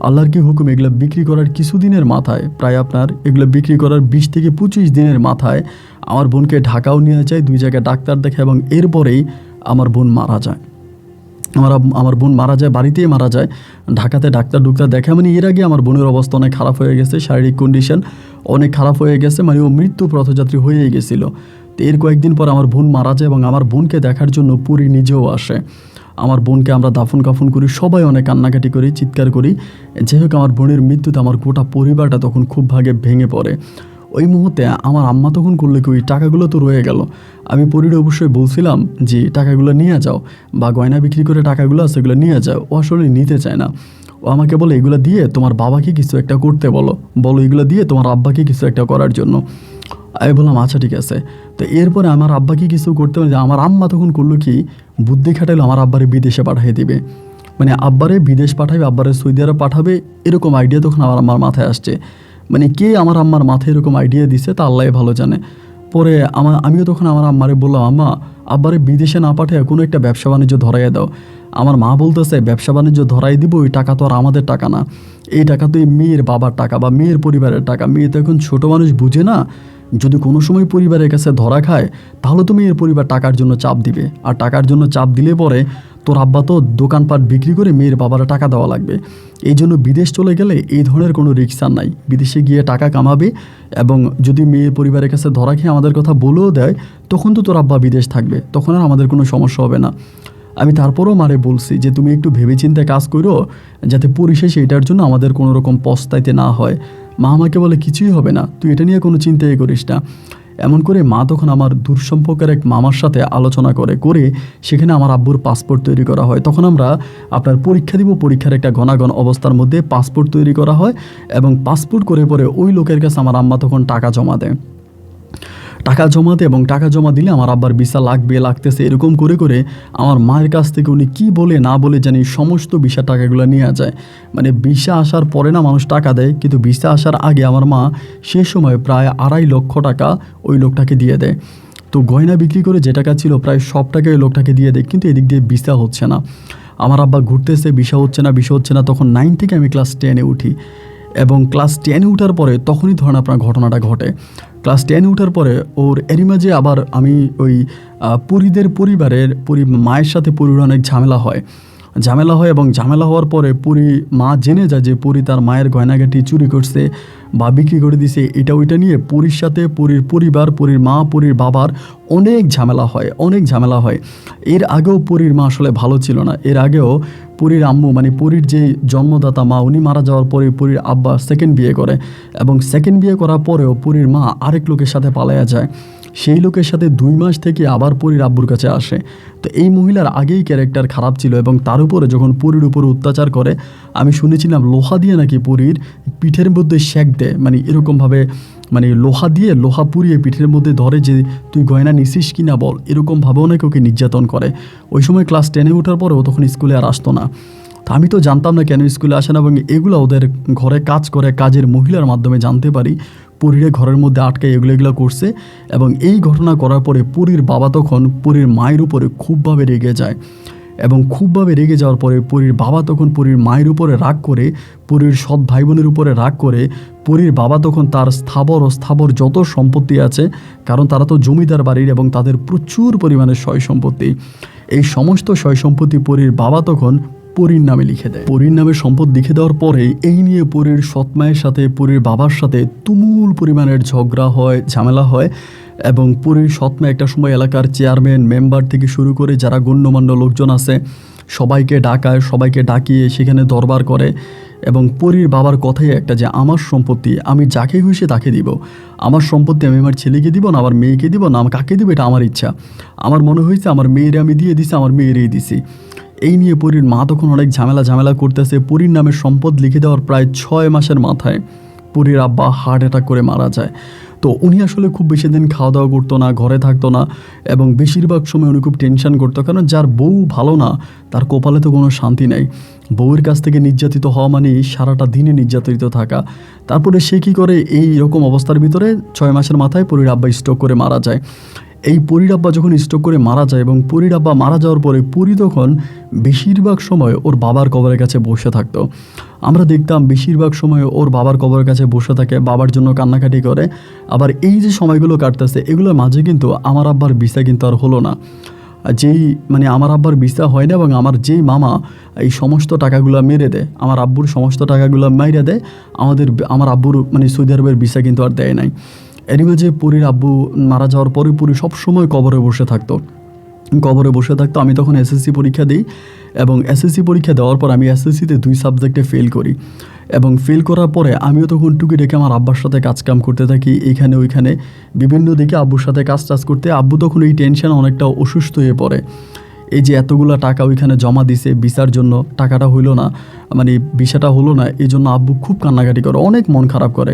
আল্লাহর কি হুকুম, এগুলো বিক্রি করার কিছুদিনের মাথায়, প্রায় আপনার এগুলো বিক্রি করার 20 থেকে 25 দিনের মাথায় আমার বোনকে ঢাকাও নিয়ে যায়, 2 জায়গায় ডাক্তার দেখে, এবং এরপরেই আমার বোন মারা যায়। আমার বোন মারা যায়, বাড়িতেই মারা যায়, ঢাকাতে ডাক্তার দেখে। মানে এর আগে আমার বোনের অবস্থা অনেক খারাপ হয়ে গেছে, শারীরিক কন্ডিশন অনেক খারাপ হয়ে গেছে, মানে ও মৃত্যু পথযাত্রী হয়েই গেছিলো। তো এর কয়েকদিন পর আমার বোন মারা যায়, এবং আমার বোনকে দেখার জন্য পুরী নিজেও আসে। আমার বোনকে আমরা দাফন কাফন করি, সবাই অনেক কান্নাকাটি করি, চিৎকার করি। যাই হোক, আমার বোনের মৃত্যুতে আমার গোটা পরিবারটা তখন খুব ভাগে ভেঙে পড়ে। ওই মুহূর্তে আমার আম্মা তখন করলে কি, ওই টাকাগুলো তো রয়ে গেল। আমি পরিরে অবশ্যই বলছিলাম যে টাকাগুলো নিয়ে যাও, বা গয়না বিক্রি করে টাকাগুলো আছে এগুলো নিয়ে যাও। ও আসলে নিতে চায় না। ও আমাকে বলে, এগুলো দিয়ে তোমার বাবাকে কিছু একটা করতে বলো, এগুলো দিয়ে তোমার আব্বাকে কিছু একটা করার জন্য। আমি বললাম, আচ্ছা ঠিক আছে। তো এরপরে আমার আব্বাকে কিছু করতে হবে, আমার আম্মা তখন করলো কি, বুদ্ধি খাটাইলো আমার আব্বারে বিদেশে পাঠিয়ে দিবে, মানে আব্বারে বিদেশ পাঠাবে, আব্বারে সৌদি আরব পাঠাবে, এরকম আইডিয়া তখন আমার মাথায় আসছে। মানে কে আমার আম্মার মাথায় এরকম আইডিয়া দিছে তা আল্লাহ ভালো জানে। পরে আমিও তখন আমার আম্মারে বললাম, আম্মা আব্বারে বিদেশে না পাঠিয়ে কোনো একটা ব্যবসা বাণিজ্য ধরাইয়া দাও। আমার মা বলতেছে, ব্যবসা বাণিজ্য ধরাই দিব, ওই টাকা তো আর আমাদের টাকা না, এই টাকা তো এই মেয়ের বাবার টাকা বা মেয়ের পরিবারের টাকা। মেয়ে তো এখন ছোটো মানুষ, বুঝে না, যদি কোনো সময় পরিবারের কাছে ধরা খায় তাহলে তুমি এর পরিবার টাকার জন্য চাপ দিবে, আর টাকার জন্য চাপ দিলে পরে তোর আব্বা তো দোকানপাট বিক্রি করে মেয়ের বাবারা টাকা দেওয়া লাগবে। এই জন্য বিদেশ চলে গেলে এই ধরনের কোনো রিস্ক আর নাই, বিদেশে গিয়ে টাকা কামাবে এবং যদি মেয়ের পরিবারের কাছে ধরা খেয়ে আমাদের কথা বলেও দেয় তখন তো তোর আব্বা বিদেশ থাকবে, তখন আর আমাদের কোনো সমস্যা হবে না। আমি তারপরও মারে বলছি যে তুমি একটু ভেবেচিন্তে কাজ করো যাতে পরিশেষে এটার জন্য আমাদের কোনো রকম পস্তাইতে না হয়। মা আমাকে বলে কিছুই হবে না, তুই এটা নিয়ে কোনো চিন্তাই করিস না। এমন করে মা তখন আমার দূরসম্পর্কের এক মামার সাথে আলোচনা করে সেখানে আমার আব্বুর পাসপোর্ট তৈরি করা হয়। তখন আমরা আপনার পরীক্ষা দিব, পরীক্ষার একটা ঘনাঘন অবস্থার মধ্যে পাসপোর্ট তৈরি করা হয় এবং পাসপোর্ট করে পরে ওই লোকের কাছে আমার আম্মা তখন টাকা জমা দেয়। টাকা জমাতে এবং টাকা জমা দিলে আমার আব্বার ভিসা লাগতেছে এরকম করে আমার মায়ের কাছ থেকে উনি কী বলে না বলে জানি সমস্ত ভিসা টাকাগুলো নিয়ে যায়। মানে ভিসা আসার পরে না মানুষ টাকা দেয়, কিন্তু ভিসা আসার আগে আমার মা সে সময় প্রায় 2.5 লক্ষ টাকা ওই লোকটাকে দিয়ে দেয়। তো গয়না বিক্রি করে যে টাকা ছিল প্রায় সব টাকা ওই লোকটাকে দিয়ে দেয়, কিন্তু এদিক দিয়ে ভিসা হচ্ছে না। আমার আব্বা ঘুরতেছে, ভিসা হচ্ছে না। তখন 9 থেকে আমি ক্লাস 10-এ উঠি এবং ক্লাস 10-এ উঠার পরে তখনই ধরেন আপনার ঘটনাটা ঘটে। ক্লাস 10-এ উঠার পরে ওর এরই মাঝে আবার আমি ওই পরিদের পরিবারের মায়ের সাথে পরির অনেক ঝামেলা হয় এবং ঝামেলা হওয়ার পরে পরি মা জেনে যায় যে পরি তার মায়ের গয়নাগাটি চুরি করছে বা বিক্রি করে দিছে। এটা ওইটা নিয়ে পরির সাথে পরির পরিবার, পরির মা, পরির বাবার অনেক ঝামেলা হয়। এর আগেও পরির মা আসলে ভালো ছিল না। এর আগেও পরির আম্মু মানে পরির যে জন্মদাতা মা উনি মারা যাওয়ার পরে পরির আব্বা সেকেন্ড বিয়ে করে এবং সেকেন্ড বিয়ে করার পরেও পরির মা আরেক লোকের সাথে পালায়া যায়। সেই লোকের সাথে 2 মাস থেকে আবার পরির আব্বুর কাছে আসে। তো এই মহিলার আগেই ক্যারেক্টার খারাপ ছিল এবং তার উপরে যখন পরির উপরে অত্যাচার করে আমি শুনেছিলাম লোহা দিয়ে নাকি পরির পিঠের মধ্যে শেক দেয়, মানে এরকমভাবে মানে লোহা পুড়িয়ে পিঠের মধ্যে ধরে যে তুই গয়না নিছিস কি না বল, এরকমভাবে অনেকে ওকে নির্যাতন করে। ওই সময় ক্লাস 10-এ ওঠার পরেও তখন স্কুলে আর আসতো না। তা আমি তো জানতাম না কেন স্কুলে আসে না এবং এগুলো ওদের ঘরে কাজ করে কাজের মহিলার মাধ্যমে জানতে পারি পরিরে ঘরের মধ্যে আটকে এগুলো করছে। এবং এই ঘটনা করার পরে পরির বাবা তখন পরির মায়ের উপরে খুবভাবে রেগে যায় এবং খুবভাবে রেগে যাওয়ার পরে পরির বাবা তখন পরির মায়ের উপরে রাগ করে, পরির সৎ ভাই বোনের উপরে রাগ করে পরির বাবা তখন তার স্থাবর যত সম্পত্তি আছে, কারণ তারা তো জমিদার বাড়ির এবং তাদের প্রচুর পরিমাণে সয় সম্পত্তি, এই সমস্ত সয় সম্পত্তি পরির বাবা তখন পরির নামে লিখে দেয়। পরির নামে সম্পদ লিখে দেওয়ার পরে এই নিয়ে পরির সৎ মায়ের সাথে পরির বাবার সাথে তুমুল পরিমাণের ঝামেলা হয় এবং পরির সৎ মা একটা সময় এলাকার চেয়ারম্যান মেম্বার থেকে শুরু করে যারা গণ্যমান্য লোকজন আছে সবাইকে ডাকিয়ে সেখানে দরবার করে এবং পরির বাবার কথাই একটা যে আমার সম্পত্তি আমি যাকে খুশি তাকে দিব, আমার সম্পত্তি আমি আমার ছেলেকে দিব না, আমার মেয়েকে দিব না, কাকে দিব এটা আমার ইচ্ছা, আমার মনে হয়েছে আমার মেয়েরে আমি দিয়ে দিছি, আমার মেয়েরেই দিছি। এই নিয়ে পরির মা তখন অনেক ঝামেলা করতেছে। পরির নামে সম্পদ লিখে দেওয়ার প্রায় 6 মাসের মাথায় পরির আব্বা হার্ট অ্যাটাক করে মারা যায়। তো উনি আসলে খুব বেশি দিন খাওয়া দাওয়া করতো না, ঘরে থাকতো না এবং বেশিরভাগ সময় উনি খুব টেনশন করতো, কারণ যার বউ ভালো না তার কপালে তো কোনো শান্তি নেই। বউয়ের কাছ থেকে নির্যাতিত হওয়া মানে সারাটা দিনে নির্যাতিত থাকা। তারপরে সে কী করে, এই রকম অবস্থার ভিতরে 6 মাসের মাথায় পরির আব্বা স্ট্রোক করে মারা যায়। এই পরির আব্বা যখন স্ট্রোক করে মারা যায় এবং পরির আব্বা মারা যাওয়ার পরে পরি তখন বেশিরভাগ সময় ওর বাবার কবরের কাছে বসে থাকতো। আমরা দেখতাম বেশিরভাগ সময় ওর বাবার কবরের কাছে বসে থাকে, বাবার জন্য কান্নাকাটি করে। আবার এই যে সময়গুলো কাটতেছে এগুলোর মাঝে কিন্তু আমার আব্বার ভিসা কিন্তু আর হলো না। আমার আব্বার ভিসা হয় না এবং আমার যেই মামা এই সমস্ত টাকাগুলো মেরে দেয়, আমার আব্বুর সমস্ত টাকাগুলো মাইরে দেয়, আমার আব্বুর সৌদি আরবের ভিসা কিন্তু আর দেয় নাই। এরই মাঝে পরির আব্বু মারা যাওয়ার পরে পরি সবসময় কবরে বসে থাকতো। আমি তখন এসএসসি পরীক্ষা দিই এবং এসএসসি পরীক্ষা দেওয়ার পর আমি এসএসসিতে 2 সাবজেক্টে ফেল করি এবং ফেল করার পরে আমিও তখন টুকি ডেকে আমার আব্বার সাথে কাজকাম করতে থাকি, এইখানে ওইখানে বিভিন্ন দিকে আব্বুর সাথে কাজ করতে। আব্বু তখন এই টেনশন অনেকটা অসুস্থ হয়ে পড়ে। এই যে এতগুলো টাকা ওইখানে জমা দিছে ভিসার জন্য, টাকাটা হইলো না, ভিসাটা হলো না, এই জন্য আব্বু খুব কান্নাকাটি করে, অনেক মন খারাপ করে,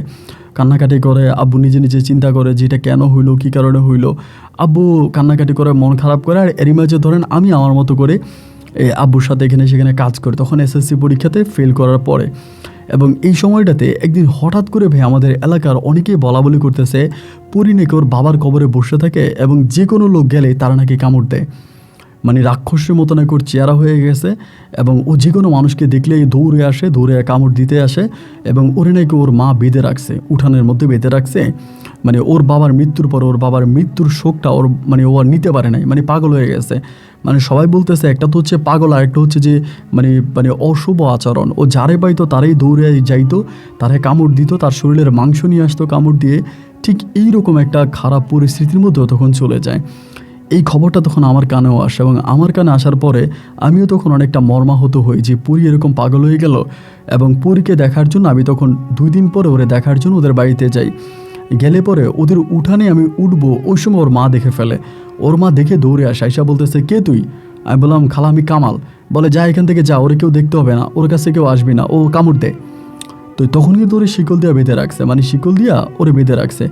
আব্বু নিজে চিন্তা করে যে এটা কেন হইলো, কী কারণে হইলো। আব্বু কান্নাকাটি করে, মন খারাপ করে। আর এরই মাঝে ধরেন আমি আমার মতো করে আব্বুর সাথে এখানে সেখানে কাজ করি, তখন এসএসসি পরীক্ষাতে ফেল করার পরে। এবং এই সময়টাতে একদিন হঠাৎ করে আমাদের এলাকার অনেকেই বলাবলি করতেছে পরি নাকি ওর বাবার কবরে বসে থাকে এবং যে কোনো লোক গেলে তারা নাকি কামড় দেয়। মানে রাক্ষসের মতন এক ওর চেহারা হয়ে গেছে এবং ও যে কোনো মানুষকে দেখলেই দৌড়ে আসে, দৌড়ে কামড় দিতে আসে এবং ওরে নাকি ওর মা বেঁধে রাখছে, উঠানের মধ্যে বেঁধে রাখছে। মানে ওর বাবার মৃত্যুর পর ওর বাবার মৃত্যুর শোকটা ওর মানে ও আর নিতে পারে নাই, মানে পাগল হয়ে গেছে। মানে সবাই বলতেছে একটা তো হচ্ছে পাগল আর একটা হচ্ছে যে মানে মানে অশুভ আচরণ। ও যারে পাইতো তারাই দৌড়ে যাইতো, তারে কামড় দিত, তার শরীরের মাংস নিয়ে আসতো কামড় দিয়ে। ঠিক এইরকম একটা খারাপ পরিস্থিতির মধ্যেও তখন চলে যায়। এই খবরটা তখন আমার কানেও আসে এবং আমার কানে আসার পরে আমিও তখন অনেকটা মর্মাহত হই যে পরী এরকম পাগল হয়ে গেল। এবং পরীকে দেখার জন্য আমি তখন 2 দিন পরে ওরে দেখার জন্য ওদের বাড়িতে যাই। গেলে পরে ওদের উঠানে আমি উঠবো, ওই সময় ওর মা দেখে ফেলে। ওর মা দেখে দৌড়ে আসে, আইসা বলতেছে কে তুই? আমি বললাম খালা আমি কামাল। বলে যা এখান থেকে যা, ওরে কেউ দেখতে হবে না, ওর কাছে কেউ আসবি না, ও কামড় দে। তো তখন কিন্তু ওরে শিকল দিয়ে বেঁধে রাখছে, মানে শিকল দিয়া ওরে বেঁধে রাখছে।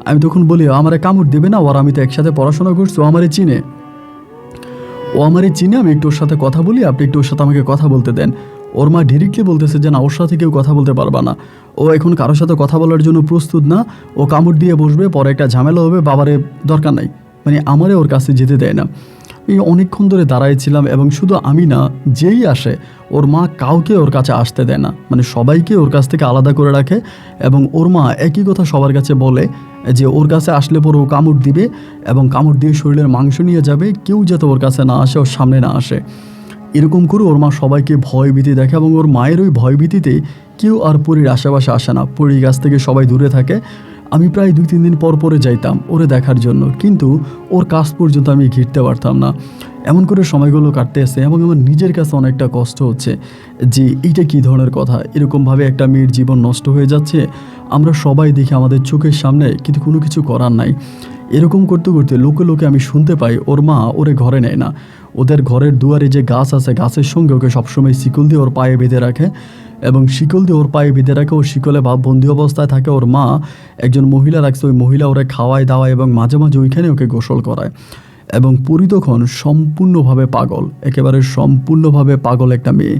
আমি তখন বলি আমারে কামড় দেবে না, ওর আমি তো একসাথে পড়াশোনা করছি, ও আমারে চিনে, আমি একটু ওর সাথে কথা বলি, আপনি একটু ওর সাথে আমাকে কথা বলতে দেন। ওর মা ডিরেক্টলি বলতেছে যে না, ওর সাথে কেউ কথা বলতে পারবা না, ও এখন কারোর সাথে কথা বলার জন্য প্রস্তুত না, ও কামড় দিয়ে বসবে, পরে একটা ঝামেলা হবে, বাবারে দরকার নাই। মানে আমারে ওর কাছে যেতে দেয় না। এই অনেকক্ষণ ধরে দাঁড়াইছিলাম এবং শুধু আমি না, যেই আসে ওর মা কাউকে ওর কাছে আসতে দেয় না, মানে সবাইকে ওর কাছ থেকে আলাদা করে রাখে। এবং ওর মা একই কথা সবার কাছে বলে যে ওর কাছে আসলে পরে ও কামড় দিবে এবং কামড় দিয়ে শরীরের মাংস নিয়ে যাবে, কেউ যাতে ওর কাছে না আসে, ওর সামনে না আসে। এরকম করে ওর মা সবাইকে ভয় ভীতি দেখে এবং ওর মায়ের ওই ভয় ভীতিতে কেউ আর পরীর আশেপাশে আসে না, পরীর কাছ থেকে সবাই দূরে থাকে। আমি প্রায় 2-3 দিন পর পরে যাইতাম ওরে দেখার জন্য, কিন্তু ওর কাছ পর্যন্ত আমি ঘিরতে পারতাম না। এমন করে সময়গুলো কাটতে আসে এবং আমার নিজের কাছে অনেকটা কষ্ট হচ্ছে যে এইটা কী ধরনের কথা, এরকমভাবে একটা মেয়ের জীবন নষ্ট হয়ে যাচ্ছে। আমরা সবাই দেখি আমাদের চোখের সামনে, কিন্তু কোনো কিছু করার নাই। এরকম করতে করতে লোকে লোকে আমি শুনতে পাই ওর মা ওরে ঘরে নেয় না, ওদের ঘরের দুয়ারে যে গাছ আছে গাছের সঙ্গে ওকে সবসময় শিকল দিয়ে ওর পায়ে বেঁধে রাখে এবং শিকল দিয়ে ওর পায়ে বেঁধে রাখে, ও শিকলে বন্দি অবস্থায় থাকে। ওর মা একজন মহিলা রাখছে, ওই মহিলা ওরে খাওয়ায় দাওয়ায় এবং মাঝে মাঝে ওইখানে ওকে গোসল করায়। এবং পরী তখন সম্পূর্ণভাবে পাগল, একেবারে সম্পূর্ণভাবে পাগল একটা মেয়ে।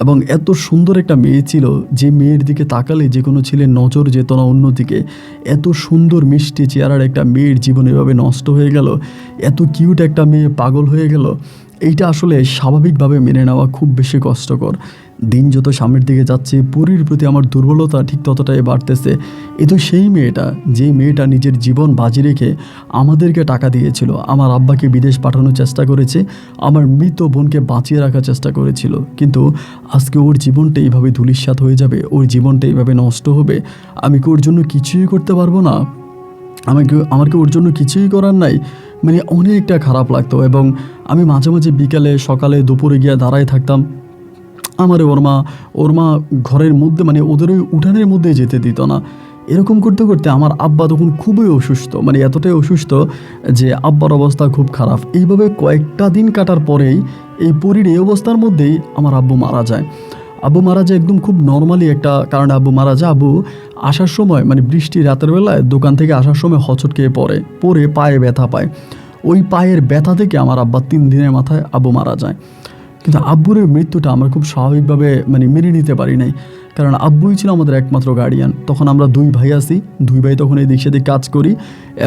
এবং এত সুন্দর একটা মেয়ে ছিল যে মেয়ের দিকে তাকালে যে কোনো ছেলের নজর যেত না অন্যদিকে। এত সুন্দর মিষ্টি চেহারার একটা মেয়ের জীবন এভাবে নষ্ট হয়ে গেল, এত কিউট একটা মেয়ে পাগল হয়ে গেল। এইটা আসলে স্বাভাবিকভাবে মেনে নেওয়া খুব বেশি কষ্টকর। দিন যত সামনের দিকে যাচ্ছে পরীর প্রতি আমার দুর্বলতা ঠিক ততটাই বাড়তেছে। এ তো সেই মেয়েটা, যে মেয়েটা নিজের জীবন বাজি রেখে আমাদেরকে টাকা দিয়েছিল, আমার আব্বাকে বিদেশ পাঠানোর চেষ্টা করেছে, আমার মৃত বোনকে বাঁচিয়ে রাখার চেষ্টা করেছিল। কিন্তু আজকে ওর জীবনটা এইভাবে ধূলিসাৎ হয়ে যাবে, ওর জীবনটা এইভাবে নষ্ট হবে। আমি কি ওর জন্য কিছুই করতে পারবো না? আমার কি ওর জন্য কিছুই করার নাই? মানে অনেকটা খারাপ লাগতো। এবং আমি মাঝে মাঝে বিকালে সকালে দুপুরে গিয়ে দাঁড়ায় থাকতাম। আমারে ওর মা ঘরের মধ্যে মানে ওদের ওই উঠানের মধ্যে যেতে দিত না। এরকম করতে করতে আমার আব্বা তখন খুবই অসুস্থ, মানে এতটাই অসুস্থ যে আব্বার অবস্থা খুব খারাপ। এইভাবে কয়েকটা দিন কাটার পরেই এই পরীর এই অবস্থার মধ্যেই আমার আব্বু মারা যায়। আব্বু মারা যায় একদম খুব নর্মালি একটা কারণে আব্বু মারা যায়। আব্বু আসার সময় মানে বৃষ্টি রাতের বেলায় দোকান থেকে আসার সময় হোঁচট খেয়ে পড়ে পায়ে ব্যথা পায়। ওই পায়ের ব্যথা থেকে আমার আব্বা 3 দিনের মাথায় আব্বু মারা যায়। কিন্তু আব্বুর এই মৃত্যুটা আমরা খুব স্বাভাবিকভাবে মানে মেনে নিতে পারি নাই, কারণ আব্বুই ছিল আমাদের একমাত্র গার্ডিয়ান। তখন আমরা 2 ভাই আছি, 2 ভাই তখন এই দিক সেদিক কাজ করি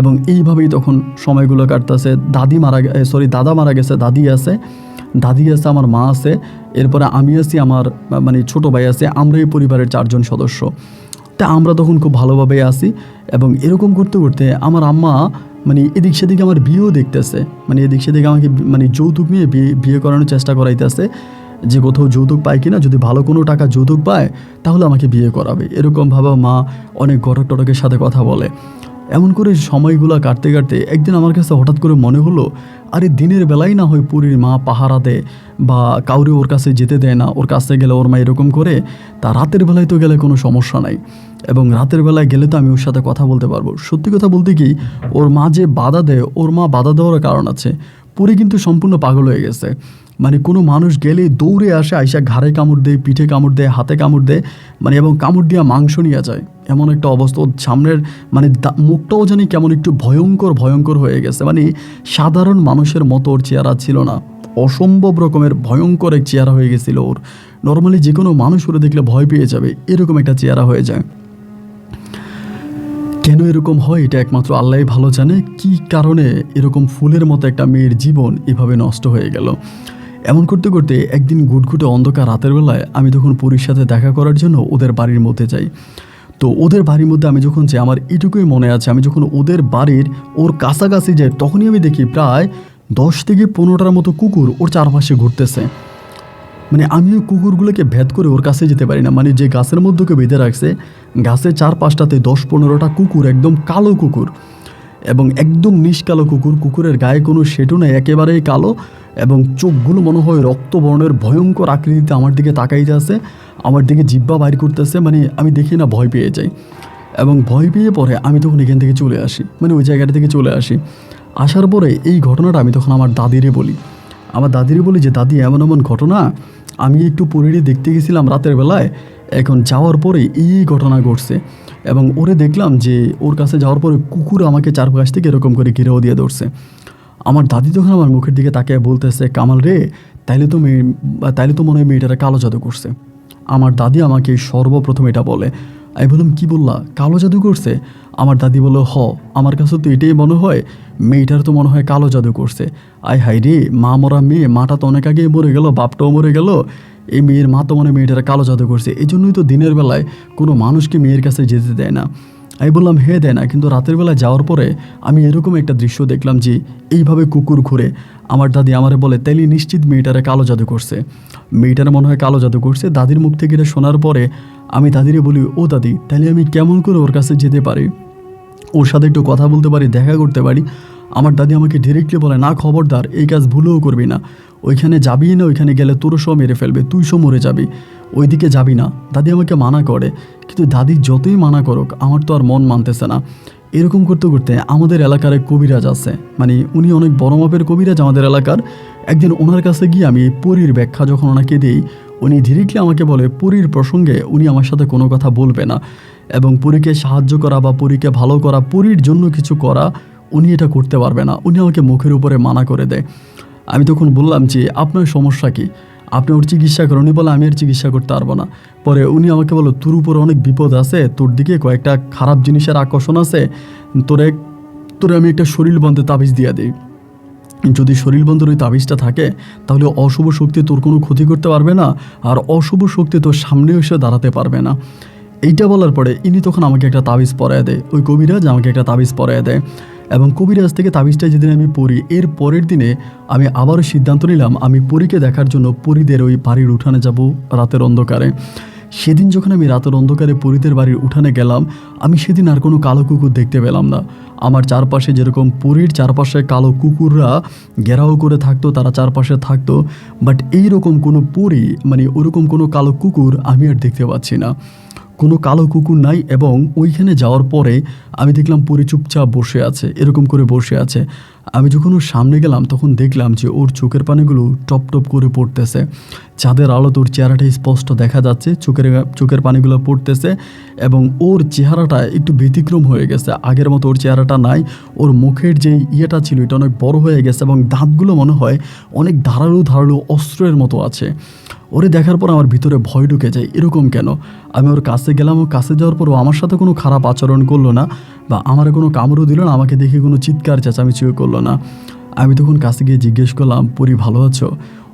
এবং এইভাবেই তখন সময়গুলো কাটতেছে। দাদা মারা গেছে, দাদি আছে, আমার মা আছে, এরপরে আমি আছি, আমার মানে ছোট ভাই আছে, আমরা এই পরিবারের 4 জন সদস্য। তা আমরা তখন খুব ভালোভাবে আছি এবং এরকম করতে করতে আমার আম্মা মানে এদিক সেদিকে আমার বিয়েও দেখতেছে, মানে এদিক সেদিকে আমাকে মানে যৌতুক নিয়ে বিয়ে করানোর চেষ্টা করাইতেছে যে কোথাও যৌতুক পায় কিনা, যদি ভালো কোনো টাকা যৌতুক পায় তাহলে আমাকে বিয়ে করাবে। এরকম ভাবে মা অনেক ঘটক টটকের সাথে কথা বলে। এমন করে সময়গুলো কাটতে কাটতে একদিন আমার কাছে হঠাৎ করে মনে হলো, আরে দিনের বেলায় না হয় পুরীর মা পাহারা দেয় বা কাউরে ওর কাছে যেতে দেয় না, ওর কাছে গেলে ওর মা এরকম করে, তা রাতের বেলায় তো গেলে কোনো সমস্যা নাই এবং রাতের বেলায় গেলে তো আমি ওর সাথে কথা বলতে পারবো। সত্যি কথা বলতে কি, ওর মা যে বাধা দেয়, ওর মা বাধা দেওয়ার কারণ আছে। পুরী কিন্তু সম্পূর্ণ পাগল হয়ে গেছে, মানে কোনো মানুষ গেলে দৌড়ে আসে, আইসা ঘাড়ে কামড় দেয়, পিঠে কামড় দেয়, হাতে কামড় দেয়, মানে এবং কামড় দিয়ে মাংস নিয়ে যায়, এমন একটা অবস্থা। ওর সামনের মানে মুখটাও জানি কেমন একটু ভয়ঙ্কর হয়ে গেছে, মানে সাধারণ মানুষের মতো ওর চেহারা ছিল না, অসম্ভব রকমের ভয়ঙ্কর এক চেহারা হয়ে গেছিল ওর। নর্মালি যে কোনো মানুষ ওরে দেখলে ভয় পেয়ে যাবে এরকম একটা চেহারা হয়ে যায়। কেন এরকম হয় এটা একমাত্র আল্লাহই ভালো জানে। কী কারণে এরকম ফুলের মতো একটা মেয়ের জীবন এভাবে নষ্ট হয়ে গেল। এমন করতে করতে একদিন ঘুটঘুটে অন্ধকার রাতের বেলায় আমি তখন পরীর সাথে দেখা করার জন্য ওদের বাড়ির মধ্যে যাই। তো ওদের বাড়ির মধ্যে আমি যখন যাই, আমার এটুকুই মনে আছে, আমি যখন ওদের বাড়ির ওর কাছাকাছি যাই তখনই আমি দেখি প্রায় 10 থেকে 15টার মতো কুকুর ওর চারপাশে ঘুরতেছে। মানে আমি ওই কুকুরগুলোকে ভেদ করে ওর কাছে যেতে পারি না। মানে যে গাছের মধ্যে ওকে বেঁধে রাখছে, গাছের 4-5টাতে 10-15টা কুকুর, একদম কালো কুকুর এবং একদম নিষ্কালো কুকুর। কুকুরের গায়ে কোনো সেটু নেই, একেবারেই কালো এবং চোখগুলো মনে হয় রক্তবর্ণের ভয়ঙ্কর আকৃতিতে আমার দিকে তাকাইতে আছে, আমার দিকে জিহ্বা বাইর করতেছে। মানে আমি দেখি না ভয় পেয়ে যাই এবং ভয় পেয়ে পরে আমি তখন এখান থেকে চলে আসি, মানে ওই জায়গাটা থেকে চলে আসি। আসার পরে এই ঘটনাটা আমি তখন আমার দাদিরে বলি। আমার দাদিরে বলি যে দাদি, এমন এমন ঘটনা, আমি একটু পরিরে দেখতে গেছিলাম রাতের বেলায়, এখন যাওয়ার পরে এই ঘটনা ঘটছে এবং ওরে দেখলাম যে ওর কাছে যাওয়ার পরে কুকুর আমাকে চারপাশ থেকে এরকম করে ঘিরেও দিয়ে ধরছে। আমার দাদি তখন আমার মুখের দিকে তাকিয়ে বলতেছে, কামাল রে, তাইলে তো মনে হয় মেয়েটারা কালো জাদু করছে। আমার দাদি আমাকে সর্বপ্রথম এটা বলে। আমি বললাম, কী বললা, কালো জাদু করছে? আমার দাদি বলল, আমার কাছে তো এটাই মনে হয়, মেয়েটার তো মনে হয় কালো জাদু করছে। আয় হাই রে, মা মরা মেয়ে, মাটা তো অনেক আগেই মরে গেল, বাপটাও মরে গেল, এই মেয়ের মা তো মনে হয় মেয়েটারা কালো জাদু করছে। এই জন্যই তো দিনের বেলায় কোনো মানুষকে মেয়ের কাছে যেতে দেয় না। আমি বললাম, হ্যাঁ দেয় না, কিন্তু রাতের বেলায় যাওয়ার পরে আমি এরকম একটা দৃশ্য দেখলাম যে এইভাবে কুকুর ঘুরে। আমার দাদি আমারে বলে, তাইলে নিশ্চিত মেয়েটারে কালো জাদু করছে, মেয়েটার মনে হয় কালো জাদু করছে। দাদির মুখ থেকে এটা শোনার পরে আমি দাদিরে বলি, ও দাদি, তাহলে আমি কেমন করে ওর কাছে যেতে পারি, ওর সাথে একটু কথা বলতে পারি, দেখা করতে পারি? আমার দাদি আমাকে ডিরেক্টলি বলে, না, খবরদার, এই কাজ ভুলেও করবি না, ওইখানে যাবি না, ওইখানে গেলে তোরও সব মেরে ফেলবে, তুই সব মরে যাবি, ওইদিকে যাবি না। দাদি আমাকে মানা করে, কিন্তু দাদি যতই মানা করুক আমার তো আর মন মানতেছে না। এরকম করতে করতে আমাদের এলাকার এক কবিরাজ আছে, মানে উনি অনেক বড় মাপের কবিরাজ আমাদের এলাকার। একদিন ওনার কাছে গিয়ে আমি পরীর ব্যাখ্যা যখন ওনাকে দিই, উনি ডিরেক্টলি আমাকে বলে পরীর প্রসঙ্গে উনি আমার সাথে কোনো কথা বলবে না এবং পরীকে সাহায্য করা বা পরীকে ভালো করা, পরীর জন্য কিছু করা, উনি এটা করতে পারবে না। উনি আমাকে মুখের উপরে মানা করে দেয়। আমি তখন বললাম যে, আপনার সমস্যা কি, আপনি ওর চিকিৎসা করেন। উনি বলে, আমি আর চিকিৎসা করতে পারবো না। পরে উনি আমাকে বলো, তোর উপরে অনেক বিপদ আছে, তোর দিকে কয়েকটা খারাপ জিনিসের আকর্ষণ আছে, তোরে আমি একটা শরীর বন্ধে তাবিজ দিয়ে দিই। যদি শরীর বন্ধের ওই তাবিজটা থাকে তাহলে অশুভ শক্তি তোর কোনো ক্ষতি করতে পারবে না, আর অশুভ শক্তি তোর সামনে এসে দাঁড়াতে পারবে না। এইটা বলার পরে ইনি তখন আমাকে একটা তাবিজ পরায় দেয়, ওই কবিরাজ আমাকে একটা তাবিজ পরায় দেয় এবং কবিরাজ থেকে তাবিজটা যেদিন আমি পড়ি, এর পরের দিনে আমি আবারও সিদ্ধান্ত নিলাম আমি পরীকে দেখার জন্য পরীদের ওই বাড়ির উঠানে যাব রাতের অন্ধকারে। সেদিন যখন আমি রাতের অন্ধকারে পরীদের বাড়ির উঠানে গেলাম, আমি সেদিন আর কোনো কালো কুকুর দেখতে পেলাম না। আমার চারপাশে যেরকম পরীর চারপাশে কালো কুকুররা ঘেরাও করে থাকতো, তারা চারপাশে থাকতো, বাট এইরকম কোনো পরী, মানে ওরকম কোনো কালো কুকুর আমি আর দেখতে পাচ্ছি না, কোনো কালো কুকুর নাই। এবং ওইখানে যাওয়ার পরে আমি দেখলাম পরী চুপচাপ বসে আছে, এরকম করে বসে আছে। আমি যখন ওর সামনে গেলাম তখন দেখলাম যে ওর চোখের পানিগুলো টপ টপ করে পড়তেছে, চাঁদের আলো তোর চেহারাটা স্পষ্ট দেখা যাচ্ছে, চোখের পানিগুলো পড়তেছে এবং ওর চেহারাটা একটু ব্যতিক্রম হয়ে গেছে, আগের মতো ওর চেহারাটা নাই। ওর মুখের যে ইয়েটা ছিল এটা অনেক বড় হয়ে গেছে এবং দাঁতগুলো মনে হয় অনেক ধারালো ধারালো অস্ত্রের মতো আছে। ওরে দেখার পর আমার ভিতরে ভয় ঢুকে যায়, এরকম কেন? আমি ওর কাছে গেলাম, ওর কাছে যাওয়ার পরও আমার সাথে কোনো খারাপ আচরণ করলো না বা আমার কোনো কামড়ও দিল না, আমাকে দেখে কোনো চিৎকার চেঁচামেচিও করলো না। আমি তখন কাছে গিয়ে জিজ্ঞেস করলাম, পরী ভালো আছো?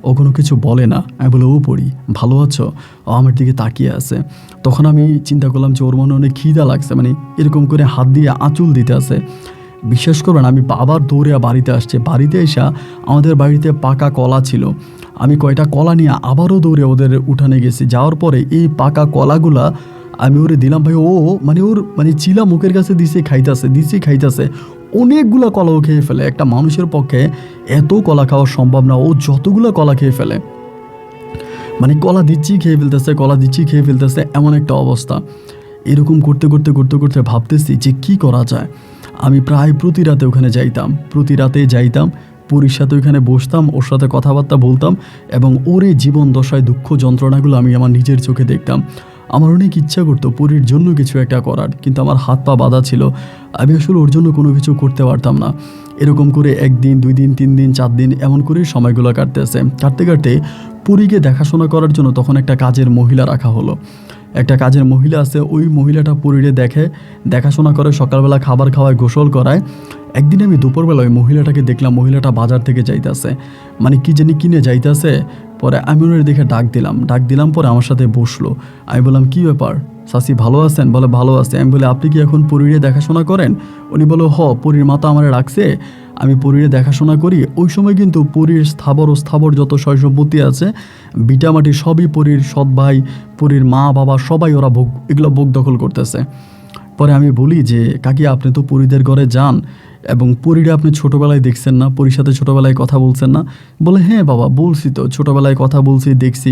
ও কোনো কিছু বলে না। আমি বলে, ও পরী ভালো আছো? ও আমার দিকে তাকিয়ে আছে। তখন আমি চিন্তা করলাম যে ওর মনে অনেক খিদা লাগছে, মানে এরকম করে হাত দিয়ে আঁচল দিতে আছে। বিশ্বাস করবেন, আমি আবার দৌড়ে বাড়িতে আসছে, বাড়িতে এসে আমাদের বাড়িতে পাকা কলা ছিল, আমি কয়টা কলা নিয়ে আবারও দৌড়ে ওদের উঠানে গেছি। যাওয়ার পরে এই পাকা কলাগুলা আমি ওরে দিলাম। ভাই ও মানে চিলা মুখের কাছে দিছি খাইতেছে, অনেকগুলা কলাও খেয়ে ফেলে। একটা মানুষের পক্ষে এত কলা খাওয়া সম্ভব না, ও যতগুলো কলা খেয়ে ফেলে, মানে কলা দিচ্ছি খেয়ে ফেলতেছে, এমন একটা অবস্থা। এরকম করতে ভাবতেছি যে কি করা যায়। আমি প্রায় প্রতি রাতে ওখানে যাইতাম, পরীর সাথে ওইখানে বসতাম, ওর সাথে কথাবার্তা বলতাম এবং ওর এই জীবন দশায় দুঃখ যন্ত্রণাগুলো আমি আমার নিজের চোখে দেখতাম। আমার অনেক ইচ্ছা করতো পরীর জন্য কিছু একটা করার, কিন্তু আমার হাত পা বাঁধা ছিল, আমি আসলে ওর জন্য কোনো কিছু করতে পারতাম না। এরকম করে 1 দিন 2 দিন 3 দিন 4 দিন এমন করে সময়গুলো কাটতে পরীকে দেখাশোনা করার জন্য তখন একটা কাজের মহিলা রাখা হলো। একটা কাজের মহিলা আছে, ওই মহিলাটা পরীরে দেখে, দেখাশোনা করে, সকালবেলা খাবার খাওয়ায়, গোসল করায়। একদিন আমি দুপুরবেলা ওই মহিলাটাকে দেখলাম, মহিলাটা বাজার থেকে যাইতেছে, মানে কি জানি কিনে যাইতেছে। পরে আমি ওনার দেখে ডাক দিলাম, পরে আমার সাথে বসলো। আমি বললাম কী ব্যাপার চাচি, ভালো আছেন? বলে ভালো আছে। আমি বলি আপনি কি এখন পরীরে দেখাশোনা করেন? উনি বলো পরীর মাতা আমার রাখছে, আমি পরীরে দেখাশোনা করি। ওই সময় কিন্তু পরীর স্থাবর যত সয় সম্পত্তি আছে, বিটামাটি সবই পরীর সৎ ভাই, পরীর মা বাবা সবাই ওরা এগুলো ভোগ দখল করতেছে। পরে আমি বলি যে কাকি, আপনি তো পরীদের ঘরে যান এবং পরীরা আপনি ছোটোবেলায় দেখছেন না, পরীর সাথে ছোটোবেলায় কথা বলছেন না? বলে হ্যাঁ বাবা বলছি তো, ছোটোবেলায় কথা বলছি, দেখছি।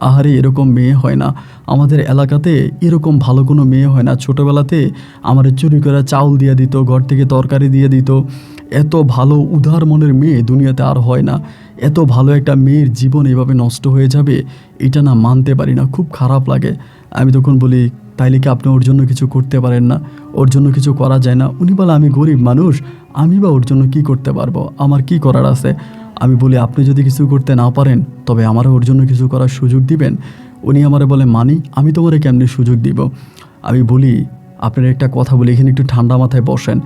আহারে এরকম মেয়ে হয় না আমাদের এলাকাতে, এরকম ভালো কোনো মেয়ে হয় না। ছোটোবেলাতে আমার চুরি করে চাউল দিয়ে দিত, ঘর থেকে তরকারি দিয়ে দিত। এত ভালো উদার মনের মেয়ে দুনিয়াতে আর হয় না। এত ভালো একটা মেয়ের জীবন এভাবে নষ্ট হয়ে যাবে, এটা না মানতে পারি না, খুব খারাপ লাগে। আমি তখন বলি তাইলে কি আপনি ওর জন্য কিছু করতে পারেন না? ওর জন্য কিছু করা যায় না? উনি বলে আমি গরিব মানুষ, আমি বা ওর জন্য কি করতে পারবো, আমার কি করার আছে? আমি বলি আপনি যদি কিছু করতে না পারেন তবে আমারও ওর জন্য কিছু করার সুযোগ দিবেন? উনি আমারে বলে মানি, আমি তোমারে কেমনি সুযোগ দিব? আমি বলি আপনার একটা কথা বলি, এখানে একটু ঠান্ডা মাথায় বসেন।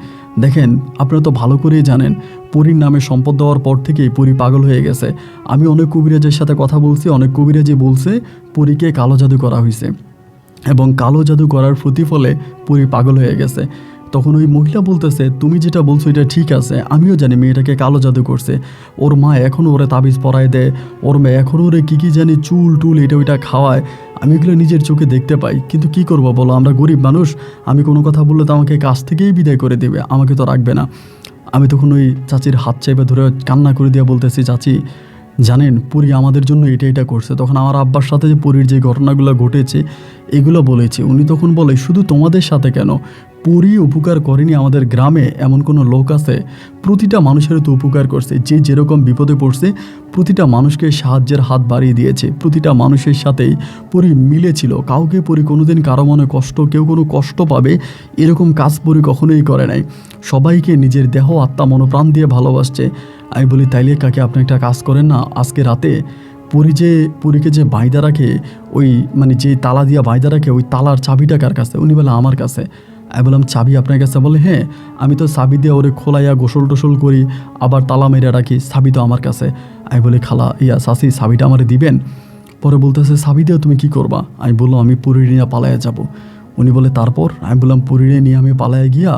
দেখেন আপনারা তো ভালো করেই জানেন, পরীর নামে সম্পদ দেওয়ার পর থেকেই পরী পাগল হয়ে গেছে। আমি অনেক কবিরাজের সাথে কথা বলছি, অনেক কবিরাজি বলছে পরীকে কালো জাদু করা হয়েছে এবং কালো জাদু করার প্রতিফলে পরী পাগল হয়ে গেছে। তখন ওই মহিলা বলতেছে তুমি যেটা বলছো এটা ঠিক আছে, আমিও জানি মেয়েটাকে কালো জাদু করছে, ওর মা এখনও ওরে তাবিজ পরায় দেয়, ওর মা এখনও ওরে কী জানি চুল টুল এটা ওইটা খাওয়ায়, আমি এগুলো নিজের চোখে দেখতে পাই। কিন্তু কি করবো বলো, আমরা গরিব মানুষ, আমি কোনো কথা বললে তো আমাকে কাছ থেকেই বিদায় করে দেবে, আমাকে তো রাখবে না। আমি তখন ওই চাচির হাত চাইবে ধরে কান্না করে দিয়ে বলতেছি চাচি জানেন পরী আমাদের জন্য এটা করছে। তখন আমার আব্বার সাথে যে পরীর যে ঘটনাগুলো ঘটেছে এগুলো বলেছে। উনি তখন বলে শুধু তোমাদের সাথে কেন, পরী উপকার করেনি আমাদের গ্রামে এমন কোনো লোক আছে? প্রতিটা মানুষের তো উপকার করছে, যে যেরকম বিপদে পড়ছে প্রতিটা মানুষকে সাহায্যের হাত বাড়িয়ে দিয়েছে, প্রতিটা মানুষের সাথেই পরী মিলেছিল। কাউকে পরী কোনোদিন কারো মনে কেউ কোনো কষ্ট পাবে এরকম কাজ পরী কখনোই করে নাই। সবাইকে নিজের দেহ আত্মা মনোপ্রাণ দিয়ে ভালোবাসছে। আমি বলি তাইলে কাকে আপনি একটা কাজ করেন না, আজকে রাতে পরীকে যে বাইদা রাখে, ওই মানে যে তালা দিয়া বাইদা রাখে, ওই তালার চাবিটা কার কাছে? উনি বলে আমার কাছে। আমি বললাম চাবি আপনার কাছে? বলে হ্যাঁ, আমি তো চাবি দিয়ে ওরে খোলাইয়া গোসল টোসল করি, আবার তালা মেরে রাখি, চাবি তো আমার কাছে। আমি বলি খালা চাচি চাবিটা আমারে দিবেন? পরে বলতেছে চাবি দিয়ে তুমি কি করবা? আমি বললাম আমি পরীর নিয়ে পালাইয়া যাব। উনি বলে তারপর? আমি বললাম পরীরে নিয়ে আমি পালাইয়া গিয়া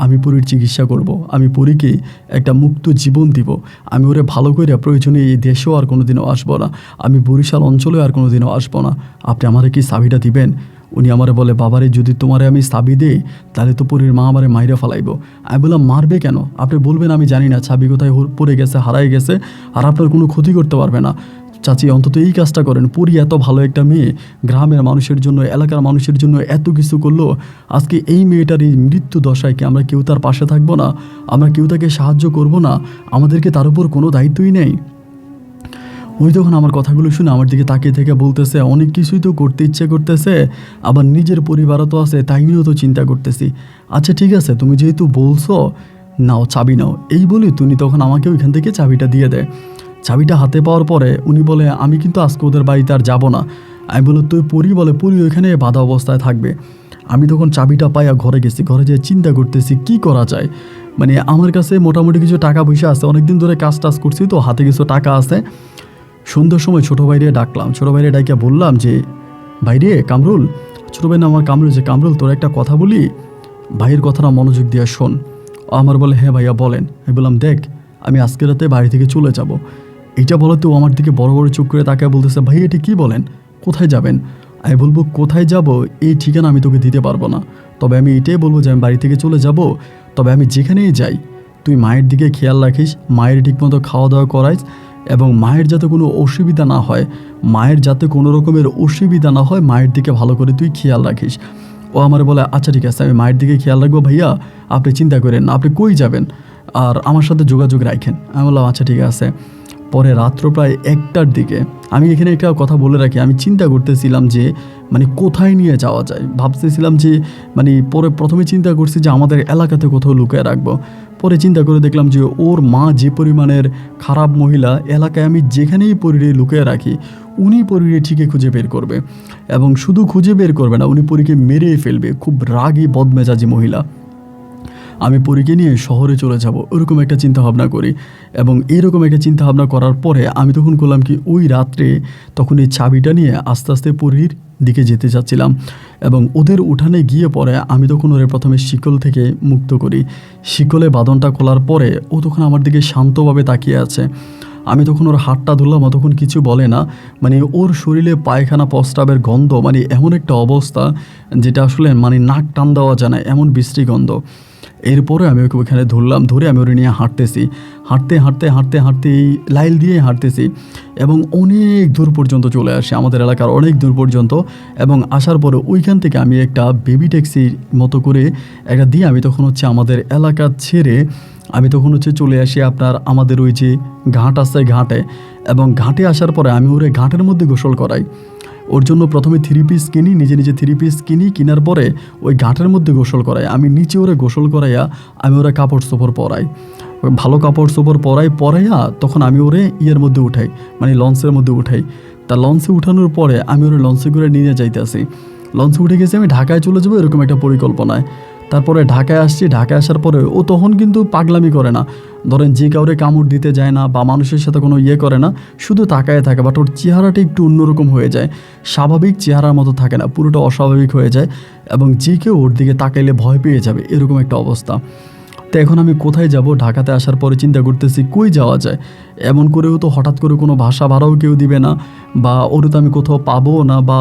আমি পরীর চিকিৎসা করব, আমি পরীকে একটা মুক্ত জীবন দিব, আমি ওরে ভালো করে প্রয়োজনে এই দেশেও আর কোনো দিনও আসবো না, আমি বরিশাল অঞ্চলেও আর কোনো দিনও আসবো না, আপনি আমারে কি চাবিটা দিবেন? উনি আমারে বলে বাবারে যদি তোমারে আমি চাবি দেই তাহলে তো পরীর মা আমারে মাইরা ফেলাইব। আমি বললাম মারবে কেন? আপনি বলবেন আমি জানি না, চাবি কোথায় পড়ে গেছে, হারাই গেছে, আর আপনার কোনো ক্ষতি করতে পারবে না। চাচি অন্তত এই কাজটা করেন, পরী এত ভালো একটা মেয়ে, গ্রামের মানুষের জন্য, এলাকার মানুষের জন্য এত কিছু করলো, আজকে এই মেয়েটার এই মৃত্যু দশায় কি আমরা কেউ তার পাশে থাকবো না? আমরা কেউ তাকে সাহায্য করব না? আমাদেরকে তার উপর কোনো দায়িত্বই নেই? উনি তখন আমার কথাগুলো শুনে আমার দিকে তাকিয়ে থেকে বলতেছে অনেক কিছুই তো করতে ইচ্ছে করতেছে, আবার নিজের পরিবারও তো আছে, তাই নিয়েও তো চিন্তা করতেছি। আচ্ছা ঠিক আছে, তুমি যেহেতু বলছো নাও চাবি নাও, এই বলে তুমি তখন আমাকে ওইখান থেকে চাবিটা দিয়ে দেয়। চাবিটা হাতে পাওয়ার পরে উনি বলে আমি কিন্তু আজকে ওদের বাড়িতে আর যাবো না। আমি বলো তুই পরী? বলে পরী ওইখানে বাধা অবস্থায় থাকবে। আমি তখন চাবিটা পাইয়া ঘরে গেছি, ঘরে যেয়ে চিন্তা করতেছি কি করা যায়। মানে আমার কাছে মোটামুটি কিছু টাকা পয়সা আছে, অনেকদিন ধরে কাজ টাজ করছি তো হাতে কিছু টাকা আছে। সন্ধ্যার সময় ছোটো ভাইরে ডাকলাম, ছোটো ভাইরে ডাকিয়া বললাম যে ভাইরে কামরুল, ছোটো ভাই না আমার কামরুল, যে কামরুল তোর একটা কথা বলি, ভাইয়ের কথাটা মনোযোগ দিয়ে শোন। আমার বলে হ্যাঁ ভাইয়া বলেন। আমি বললাম দেখ আমি আজকে রাতে বাড়ি থেকে চলে যাব। এইটা বলতে ও আমার দিকে বড় বড় চোখ করে তাকে বলতেছে ভাই এটি কী বলেন, কোথায় যাবেন? আমি বলবো কোথায় যাব এই ঠিকানা আমি তোকে দিতে পারবো না, তবে আমি এটাই বলবো যে আমি বাড়ি থেকে চলে যাব, তবে আমি যেখানেই যাই তুই মায়ের দিকে খেয়াল রাখিস, মায়ের ঠিকমতো খাওয়া দাওয়া করাইস এবং মায়ের যাতে কোনো অসুবিধা না হয়, মায়ের যাতে কোনো রকমের অসুবিধা না হয়, মায়ের দিকে ভালো করে তুই খেয়াল রাখিস। ও আমার বলে আচ্ছা ঠিক আছে আমি মায়ের দিকে খেয়াল রাখবো ভাইয়া, আপনি চিন্তা করেন না, আপনি কই যাবেন আর আমার সাথে যোগাযোগ রাখেন। আমি বললাম আচ্ছা ঠিক আছে। পরে রাত্র প্রায় 1টার দিকে, আমি এখানে একটা কথা বলে রাখি, আমি চিন্তা করতেছিলাম যে মানে কোথায় নিয়ে যাওয়া যায়, ভাবতেছিলাম যে মানে প্রথমে চিন্তা করছি যে আমাদের এলাকাতে কোথাও লুকিয়ে রাখবো। পরে চিন্তা করে দেখলাম যে ওর মা যে পরিমাণের খারাপ মহিলা, এলাকায় আমি যেখানেই পরীরে লুকিয়ে রাখি উনি পরীরে ঠিকই খুঁজে বের করবে, এবং শুধু খুঁজে বের করবে না, উনি পরীকে মেরেই ফেলবে। খুব রাগী বদমেজাজি মহিলা। আমি পরীকে নিয়ে শহরে চলে যাব ওরকম একটা চিন্তা ভাবনা করি। এবং এইরকম একটা চিন্তা ভাবনা করার পরে আমি তখন করলাম কি, ওই রাত্রে তখন এই চাবিটা নিয়ে আস্তে আস্তে পরীর দিকে যেতে চাচ্ছিলাম, এবং ওদের উঠানে গিয়ে পরে আমি তখন ওরে প্রথমে শিকল থেকে মুক্ত করি। শিকলে বাঁধনটা খোলার পরে ও তখন আমার দিকে শান্তভাবে তাকিয়ে আছে। আমি তখন ওর হাতটা ধরলাম, ও তখন কিছু বলে না। মানে ওর শরীরে পায়খানা প্রস্রাবের গন্ধ, মানে এমন একটা অবস্থা যেটা আসলে মানে নাক টান দেওয়া যায় না, এমন বিশ্রী গন্ধ। এরপরে আমি ওকে ওইখানে ধরলাম, ধরে আমি ওরে নিয়ে হাঁটতেছি, হাঁটতে হাঁটতে হাঁটতে হাঁটতে এই লাইল দিয়ে হাঁটতেছি, এবং অনেক দূর পর্যন্ত চলে আসি, আমাদের এলাকার অনেক দূর পর্যন্ত। এবং আসার পরে ওইখান থেকে আমি একটা বেবি ট্যাক্সির মতো করে একটা দিয়ে আমি তখন হচ্ছে আমাদের এলাকা ছেড়ে আমি তখন হচ্ছে চলে আসি আপনার আমাদের ওই যে ঘাট আছে ঘাটে। এবং ঘাটে আসার পরে আমি ওরে ঘাটের মধ্যে গোসল করাই। ওর জন্য প্রথমে 3 পিস কিনি, নিজে নিজে 3 পিস কিনি, কেনার পরে ওই ঘাটের মধ্যে গোসল করাই। আমি নিচে ওরে গোসল করাইয়া আমি ওরা কাপড় চোপড় পরাই, ভালো কাপড় চোপড় পরাইয়া তখন আমি ওরে ইয়ের মধ্যে উঠাই, মানে লঞ্চের মধ্যে উঠাই। তা লঞ্চে উঠানোর পরে আমি ওরে লঞ্চে করে নিয়ে যাইতেছি। লঞ্চে উঠে গেছি, আমি ঢাকায় চলে যাবো এরকম একটা পরিকল্পনায়। তারপরে ঢাকায় আসছি, ঢাকায় আসার পরে ও তখন কিন্তু পাগলামি করে না, ধরেন যে কাউরে কামড় দিতে যায় না বা মানুষের সাথে কোনো ইয়ে করে না, শুধু তাকায় থাকে। বাট ওর চেহারাটা একটু অন্যরকম হয়ে যায়, স্বাভাবিক চেহারার মতো থাকে না, পুরোটা অস্বাভাবিক হয়ে যায়, এবং যে কেউ ওর দিকে তাকাইলে ভয় পেয়ে যাবে এরকম একটা অবস্থা। তো এখন আমি কোথায় যাব? ঢাকাতে আসার পরে চিন্তা করতেছি কই যাওয়া যায়। এমন করেও তো হঠাৎ করে কোনো ভাষা ভাড়াও কেউ দিবে না, বা ওরে তো আমি কোথাও পাবো না, বা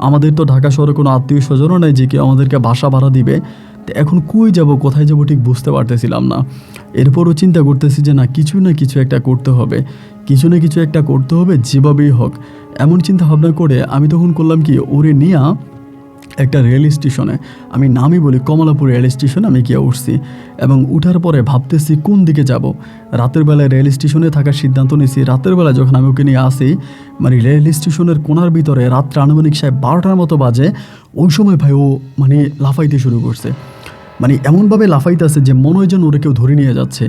আমাদের তো ঢাকা শহরে কোনো আত্মীয় স্বজনও নাই যে কেউ আমাদেরকে ভাষা ভাড়া দিবে। তো এখন কই যাব, কোথায় যাব ঠিক বুঝতে পারতেছিলাম না। এরপরও চিন্তা করতেছি যে না কিছু একটা করতে হবে, কিছু না কিছু একটা করতে হবে যেভাবেই হোক। এমন চিন্তা ভাবনা করে আমি তখন করলাম কি, ওরে নিয়া একটা রেল স্টেশনে, আমি নামই বলি কমলাপুর রেল স্টেশনে আমি গিয়ে উঠছি। এবং উঠার পরে ভাবতেছি কোন দিকে যাব। রাতের বেলায় রেল স্টেশনে থাকার সিদ্ধান্ত নিয়েছি। রাতের বেলায় যখন আমি ওকে নিয়ে আসি, মানে রেল স্টেশনের কোনার ভিতরে রাত্রে আনুমানিক 12টার মতো বাজে, ওই সময় ভাই ও মানে লাফাইতে শুরু করছে। মানে এমনভাবে লাফাইতেছে যে মনে হয় যেন ওরে কেউ ধরে নিয়ে যাচ্ছে।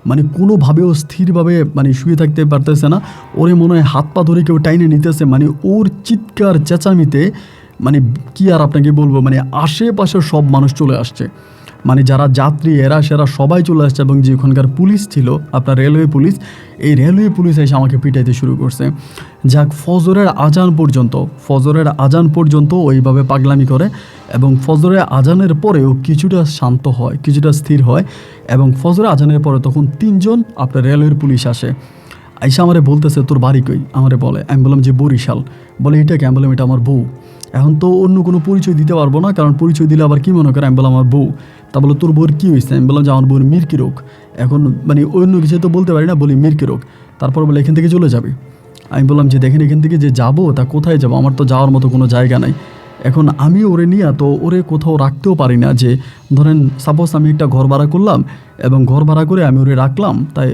মানে কোনোভাবেও স্থিরভাবে মানে শুয়ে থাকতে পারতেছে না, ওরে মনে হয় হাত পা ধরে কেউ টাইনে নিতেছে। মানে ওর চিৎকার চেঁচামিতে মানে কি আর আপনাকে বলবো, মানে আশেপাশে সব মানুষ চলে আসছে, মানে যারা যাত্রী এরা সেরা সবাই চলে আসছে। এবং যে ওখানকার পুলিশ ছিল আপনার রেলওয়ে পুলিশ, এই রেলওয়ে পুলিশ এসে আমাকে পিটাইতে শুরু করছে। যাক ফজরের আজান পর্যন্ত ওইভাবে পাগলামি করে, এবং ফজরের আজানের পরেও কিছুটা শান্ত হয়, কিছুটা স্থির হয়। এবং ফজরের আজানের পরে তখন 3 জন আপনার রেলওয়ের পুলিশ আসে, আইসা আমারে বলতেছে তোর বাড়ি কই, আমারে বলে। আমি বললাম যে বরিশাল। বলে এটা কি? আমি বললাম এটা আমার বউ। এখন তো অন্য কোনো পরিচয় দিতে পারবো না, কারণ পরিচয় দিলে আবার কি মনে করে। আমি বললাম আমার বউ। তা বলো তোর বউর কী হয়েছে? আমি বললাম যে আমার বউর মির্কি রোগ। এখন মানে অন্য কিছু তো বলতে পারি না, বলি মির্কি রোগ। তারপর বলে এখান থেকে চলে যাবে। আমি বললাম যে দেখেন এখান থেকে যে যাবো তা কোথায় যাবো, আমার তো যাওয়ার মতো কোনো জায়গা নাই। এখন আমি ওরে নিয়ে তো ওরে কোথাও রাখতেও পারি না, যে ধরেন সাপোজ আমি একটা ঘর ভাড়া করলাম এবং ঘর ভাড়া করে আমি ওরে রাখলাম, তাই